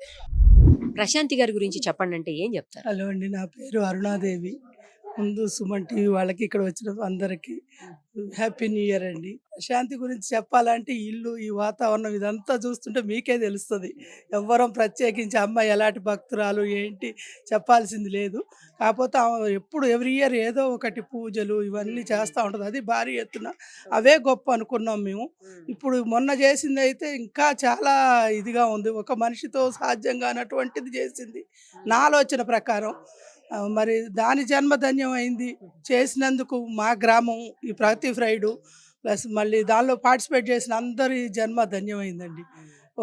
ప్రశాంతి గారి గురించి చెప్పండి అంటే ఏం చెప్తారు? హలో అండి, నా పేరు అరుణాదేవి. ముందు సుమన్ టీవీ వాళ్ళకి, ఇక్కడ వచ్చిన అందరికి హ్యాపీ న్యూ ఇయర్ అండి. శాంతి గురించి చెప్పాలంటే ఇల్లు, ఈ వాతావరణం ఇదంతా చూస్తుంటే మీకే తెలుస్తుంది. ఎవ్వరం ప్రత్యేకించి అమ్మాయి ఎలాంటి భక్తురాలు ఏంటి చెప్పాల్సింది లేదు. కాకపోతే ఆమె ఎప్పుడు ఎవ్రీ ఇయర్ ఏదో ఒకటి పూజలు ఇవన్నీ చేస్తూ ఉంటుంది. అది భారీ ఎత్తున అవే గొప్ప అనుకున్నాం మేము. ఇప్పుడు మొన్న చేసింది అయితే ఇంకా చాలా ఇదిగా ఉంది. ఒక మనిషితో సాధ్యం కానటువంటిది చేసింది నా ఆలోచన ప్రకారం. మరి దాని జన్మధన్యం అయింది. చేసినందుకు మా గ్రామం ఈ ప్రతి ఫ్రైడు ప్లస్ మళ్ళీ దానిలో పార్టిసిపేట్ చేసిన అందరి జన్మ ధన్యమైందండి.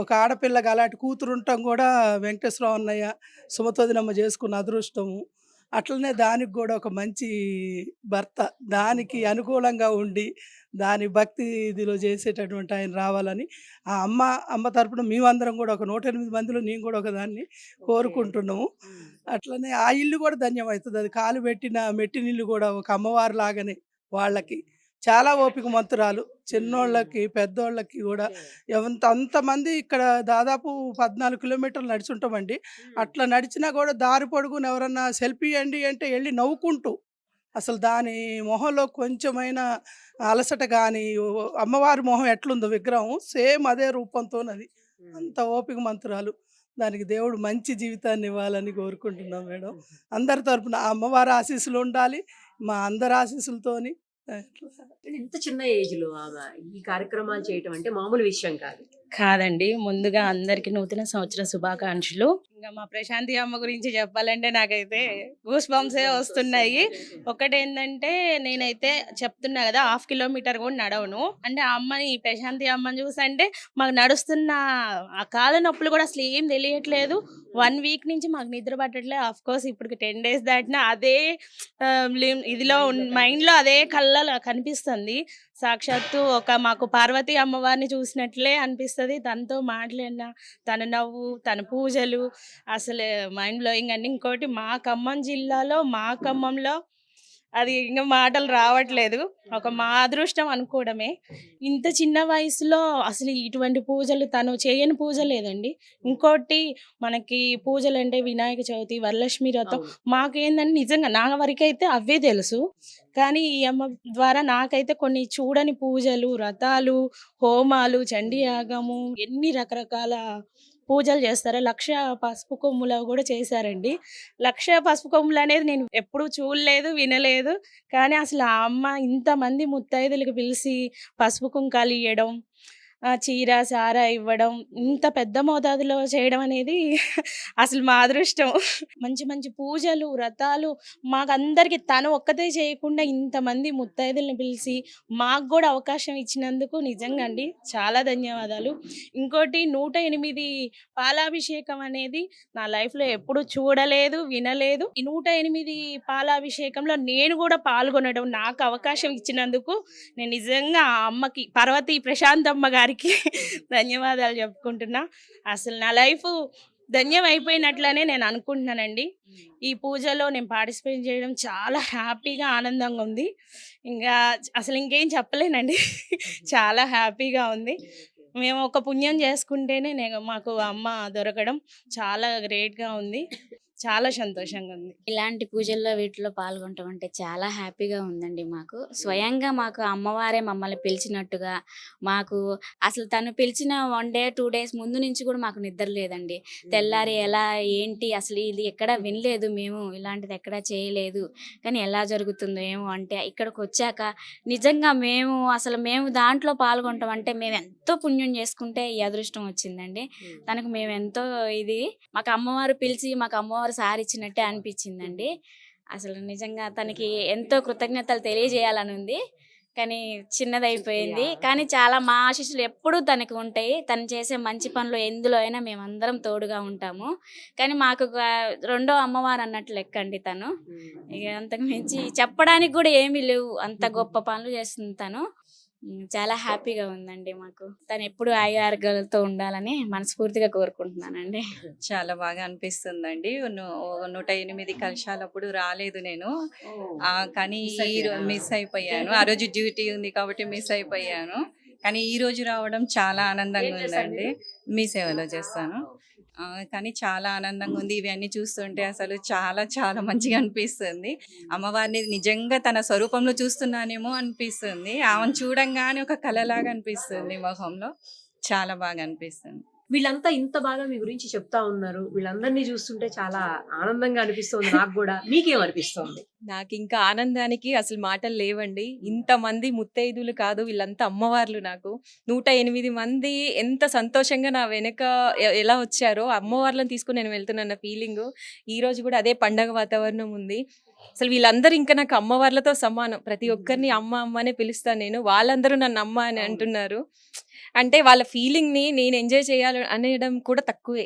ఒక ఆడపిల్లకి అలాంటి కూతురు ఉండటం కూడా వెంకటేశ్వరరావు అన్నయ్య సుమతోదినమ్మ చేసుకున్న అదృష్టము. అట్లనే దానికి కూడా ఒక మంచి భర్త దానికి అనుకూలంగా ఉండి దాని భక్తి ఇదిలో చేసేటటువంటి ఆయన రావాలని ఆ అమ్మ తరపున మేమందరం కూడా ఒక 108 మందిలో నేను కూడా ఒక దాన్ని కోరుకుంటున్నాము. అట్లనే ఆ ఇల్లు కూడా ధన్యమవుతుంది. అది కాలు పెట్టిన మెట్టినిల్లు కూడా ఒక అమ్మవారి లాగానే వాళ్ళకి చాలా ఓపికమంతురాలు. చిన్నోళ్ళకి పెద్దోళ్ళకి కూడా అంతమంది ఇక్కడ దాదాపు 14 కిలోమీటర్లు నడిచి ఉంటామండి. అట్లా నడిచినా కూడా దారి పొడుగున ఎవరన్నా సెల్ఫీ అండి అంటే వెళ్ళి నవ్వుకుంటూ, అసలు దాని మొహంలో కొంచెమైనా అలసట కానీ, అమ్మవారి మొహం ఎట్లుందో విగ్రహం సేమ్ అదే రూపంతోనది. అంత ఓపిక మంతురాలు. దానికి దేవుడు మంచి జీవితాన్ని ఇవ్వాలని కోరుకుంటున్నాం మేడం. అందరి తరపున ఆ అమ్మవారి ఆశీస్సులు ఉండాలి, మా అందరి ఆశీస్సులతోని. ఇంత చిన్న ఏజ్ లో ఆమె ఈ కార్యక్రమాలు చేయటం అంటే మామూలు విషయం కాదు. కాదండి. ముందుగా అందరికి నూతన సంవత్సర శుభాకాంక్షలు. ఇంకా మా ప్రశాంతి అమ్మ గురించి చెప్పాలంటే నాకైతే గూస్ బంప్సే వస్తున్నాయి. ఒకటేంటంటే నేనైతే చెప్తున్నా కదా, 1/2 కిలోమీటర్ కూడా నడవను. అంటే ఆ అమ్మని, ప్రశాంతి అమ్మని చూసంటే మాకు నడుస్తున్న ఆ కాళ్ళ నొప్పులు కూడా అసలు ఏం తెలియట్లేదు. 1 వీక్ నుంచి మాకు నిద్ర పట్టట్లేదు. ఆఫ్ కోర్స్ ఇప్పటికి 10 డేస్ దాటినా అదే ఇదిలో మైండ్లో అదే కళ్ళలో కనిపిస్తుంది. సాక్షాత్తు ఒక మాకు పార్వతీ అమ్మవారిని చూసినట్లే అనిపిస్తుంది. తనతో మాట్లాడిన తన నవ్వు, తన పూజలు అసలు మైండ్ బ్లోయింగ్ అండి. ఇంకోటి మా ఖమ్మం జిల్లాలో, మా ఖమ్మంలో అది ఇంకా మాటలు రావట్లేదు. ఒక మా అదృష్టం అనుకోవడమే. ఇంత చిన్న వయసులో అసలు ఇటువంటి పూజలు తను చేయని పూజ లేదండి. ఇంకోటి మనకి పూజలు అంటే వినాయక చవితి, వరలక్ష్మి వ్రతం, మాకేందంటే నిజంగా నా వరకైతే అవే తెలుసు. కానీ ఈ అమ్మ ద్వారా నాకైతే కొన్ని చూడని పూజలు, వ్రతాలు, హోమాలు, చండీ యాగము, ఎన్ని రకరకాల పూజలు చేస్తారు. 1,00,000 పసుపు కొమ్ములు కూడా చేశారండి. 1,00,000 పసుపు కొమ్ములు అనేది నేను ఎప్పుడూ చూడలేదు, వినలేదు. కానీ అసలు ఆ అమ్మ ఇంతమంది ముత్తైదులకు పిలిచి పసుపు కుంకాలు ఇవ్వడం, చీర సారా ఇవ్వడం, ఇంత పెద్ద మోతాదులో చేయడం అనేది అసలు మా అదృష్టం. మంచి మంచి పూజలు, వ్రతాలు మాకందరికి తను ఒక్కతే చేయకుండా ఇంతమంది ముత్తైదుల్ని పిలిచి మాకు కూడా అవకాశం ఇచ్చినందుకు నిజంగా అండి చాలా ధన్యవాదాలు. ఇంకోటి 108 పాలాభిషేకం అనేది నా లైఫ్లో ఎప్పుడు చూడలేదు, వినలేదు. ఈ 108 పాలాభిషేకంలో నేను కూడా పాల్గొనడం, నాకు అవకాశం ఇచ్చినందుకు నేను నిజంగా ఆ అమ్మకి, పార్వతీ ప్రశాంతమ్మ గారికి ధన్యవాదాలు చెప్పుకుంటున్నా. అసలు నా లైఫ్ ధన్యం అయిపోయినట్లనే నేను అనుకుంటున్నానండి. ఈ పూజలో నేను పార్టిసిపేట్ చేయడం చాలా హ్యాపీగా, ఆనందంగా ఉంది. ఇంకా అసలు ఇంకేం చెప్పలేనండి. చాలా హ్యాపీగా ఉంది. మేము ఒక పుణ్యం చేసుకుంటేనే మాకు అమ్మ దొరకడం చాలా గ్రేట్గా ఉంది. చాలా సంతోషంగా ఉంది. ఇలాంటి పూజల్లో వీటిలో పాల్గొనటం అంటే చాలా హ్యాపీగా ఉందండి. మాకు స్వయంగా మాకు అమ్మవారే మమ్మల్ని పిలిచినట్టుగా, మాకు అసలు తను పిలిచిన 1 డే 2 డేస్ ముందు నుంచి కూడా మాకు నిద్ర లేదండి. తెల్లారి ఎలా ఏంటి అసలు ఇది ఎక్కడ వినలేదు, మేము ఇలాంటిది ఎక్కడా చేయలేదు. కానీ ఎలా జరుగుతుందో ఏమో అంటే ఇక్కడికి వచ్చాక నిజంగా మేము దాంట్లో పాల్గొనటం అంటే మేము ఎంతో పుణ్యం చేసుకుంటే ఈ అదృష్టం వచ్చిందండి. తనకు మేము ఎంతో మాకు అమ్మవారు పిలిచి మాకు అమ్మవారు సారిచ్చినట్టే అనిపించిందండి. అసలు నిజంగా తనకి ఎంతో కృతజ్ఞతలు తెలియజేయాలని ఉంది. కానీ చిన్నదైపోయింది. కానీ చాలా మా ఆశీస్సులు ఎప్పుడూ తనకి ఉంటాయి. తను చేసే మంచి పనులు ఎందులో అయినా మేమందరం తోడుగా ఉంటాము. కానీ మాకు రెండో అమ్మవారు అన్నట్లు లెక్కండి తను. ఇక అంతకు మించి చెప్పడానికి కూడా ఏమీ లేవు, అంత గొప్ప పనులు చేస్తుంది తను. చాలా హ్యాపీగా ఉందండి మాకు. తను ఎప్పుడు ఆరోగ్యాలతో ఉండాలని మనస్ఫూర్తిగా కోరుకుంటున్నానండి. చాలా బాగా అనిపిస్తుందండి. 108 కలశాలప్పుడు రాలేదు నేను, కానీ మిస్ అయిపోయాను. ఆ రోజు డ్యూటీ ఉంది కాబట్టి మిస్ అయిపోయాను. కానీ ఈ రోజు రావడం చాలా ఆనందంగా ఉందండి. మీ సేవలో చేస్తాను. కానీ చాలా ఆనందంగా ఉంది. ఇవన్నీ చూస్తుంటే అసలు చాలా చాలా మంచిగా అనిపిస్తుంది. అమ్మవారిని నిజంగా తన స్వరూపంలో చూస్తున్నానేమో అనిపిస్తుంది. ఆమెను చూడంగానే ఒక కళలాగా అనిపిస్తుంది మొహంలో. చాలా బాగా అనిపిస్తుంది. వీళ్ళంతా ఇంత బాగా మీ గురించి చెప్తా ఉన్నారు. వీళ్ళందరినీ చూస్తుంటే చాలా ఆనందంగా అనిపిస్తుంది నాకు కూడా. మీకేమనిపిస్తుంది? నాకు ఇంకా ఆనందానికి అసలు మాటలు లేవండి. ఇంతమంది ముత్తైదులు కాదు, వీళ్ళంతా అమ్మవార్లు. నాకు 108 మంది ఎంత సంతోషంగా నా వెనక ఎలా వచ్చారో అమ్మవార్లను తీసుకుని నేను వెళ్తున్నా ఫీలింగ్. ఈ రోజు కూడా అదే పండగ వాతావరణం ఉంది. అసలు వీళ్ళందరూ ఇంకా నాకు అమ్మవార్లతో సమానం. ప్రతి ఒక్కరిని అమ్మ అమ్మ అనే పిలుస్తాను నేను. వాళ్ళందరూ నన్ను అమ్మ అని అంటున్నారు. అంటే వాళ్ళ ఫీలింగ్ ని నేను ఎంజాయ్ చేయాలి అనేయడం కూడా తక్కువే.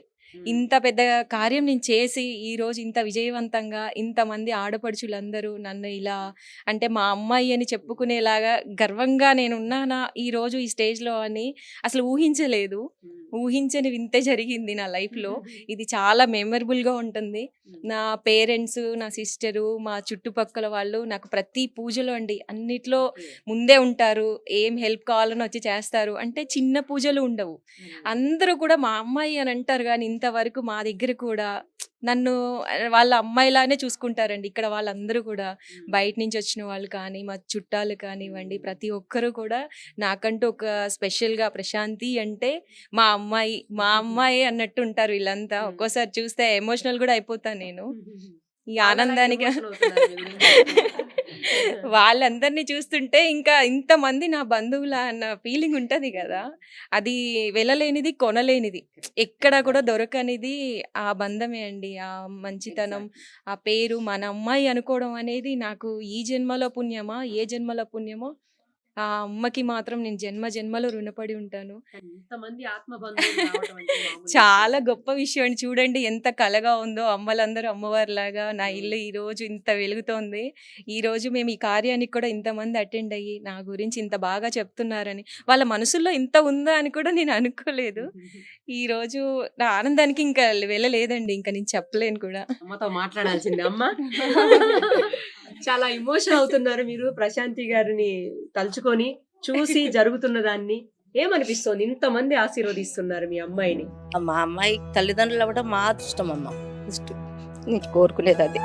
ఇంత పెద్ద కార్యం నేను చేసి ఈ రోజు ఇంత విజయవంతంగా ఇంతమంది ఆడపడుచులందరూ నన్ను ఇలా అంటే మా అమ్మాయి అని చెప్పుకునేలాగా గర్వంగా నేను ఉన్నానా ఈ రోజు ఈ స్టేజ్ లో అని అసలు ఊహించలేదు. ఊహించని వింతే జరిగింది నా లైఫ్ లో. ఇది చాలా మెమరబుల్ గా ఉంటుంది. నా పేరెంట్స్, నా సిస్టరు, మా చుట్టుపక్కల వాళ్ళు నాకు ప్రతి పూజలో అండి అన్నిట్లో ముందే ఉంటారు. ఏం హెల్ప్ కావాలని వచ్చి చేస్తారు. అంటే చిన్న పూజలు ఉండవు. అందరూ కూడా మా అమ్మాయి అని అంటారు కానీ ఇంతవరకు మా దగ్గర కూడా నన్ను వాళ్ళ అమ్మాయిలానే చూసుకుంటారండి. ఇక్కడ వాళ్ళందరూ కూడా బయట నుంచి వచ్చిన వాళ్ళు కానీ మా చుట్టాలు కానివ్వండి, ప్రతి ఒక్కరు కూడా నాకంటూ ఒక స్పెషల్గా ప్రశాంతి అంటే మా అమ్మాయి అన్నట్టు ఉంటారు వీళ్ళంతా. ఒక్కోసారి చూస్తే ఎమోషనల్ కూడా అయిపోతాను నేను ఈ ఆనందానికి. వాళ్ళందరినీ చూస్తుంటే ఇంకా ఇంతమంది నా బంధువుల అన్న ఫీలింగ్ ఉంటది కదా, అది వెళ్ళలేనిది కొనలేనిది, ఎక్కడ కూడా దొరకనిది ఆ బంధమే అండి. ఆ మంచితనం, ఆ పేరు మన అమ్మాయి అనుకోవడం అనేది నాకు ఈ జన్మలో పుణ్యమా ఏ జన్మలో పుణ్యమో ఆ అమ్మకి మాత్రం నేను జన్మలో రుణపడి ఉంటాను. ఇంతమంది ఆత్మ బంధువులు రావడం అంటే మామూలు చాలా గొప్ప విషయం అండి. చూడండి ఎంత కలగా ఉందో, అమ్మలందరూ అమ్మవారిలాగా నా ఇల్లు ఈ రోజు ఇంత వెలుగుతోంది. ఈ రోజు మేము ఈ కార్యానికి కూడా ఇంతమంది అటెండ్ అయ్యి నా గురించి ఇంత బాగా చెప్తున్నారని, వాళ్ళ మనసుల్లో ఇంత ఉందా అని కూడా నేను అనుకోలేదు. ఈ రోజు నా ఆనందానికి ఇంకా వెళ్ళలేదండి, ఇంకా నేను చెప్పలేను కూడా. అమ్మతో మాట్లాడాల్సింది అమ్మ. చాలా ఎమోషన్ అవుతున్నారు మీరు ప్రశాంతి గారిని తలుచుకొని చూసి జరుగుతున్న దాన్ని. ఏమనిపిస్తోంది? ఇంతమంది ఆశీర్వదిస్తున్నారు మీ అమ్మాయిని. మా అమ్మాయి తల్లిదండ్రులు అవ్వడం మా అదృష్టం అమ్మ. నేను కోరుకునేది అది.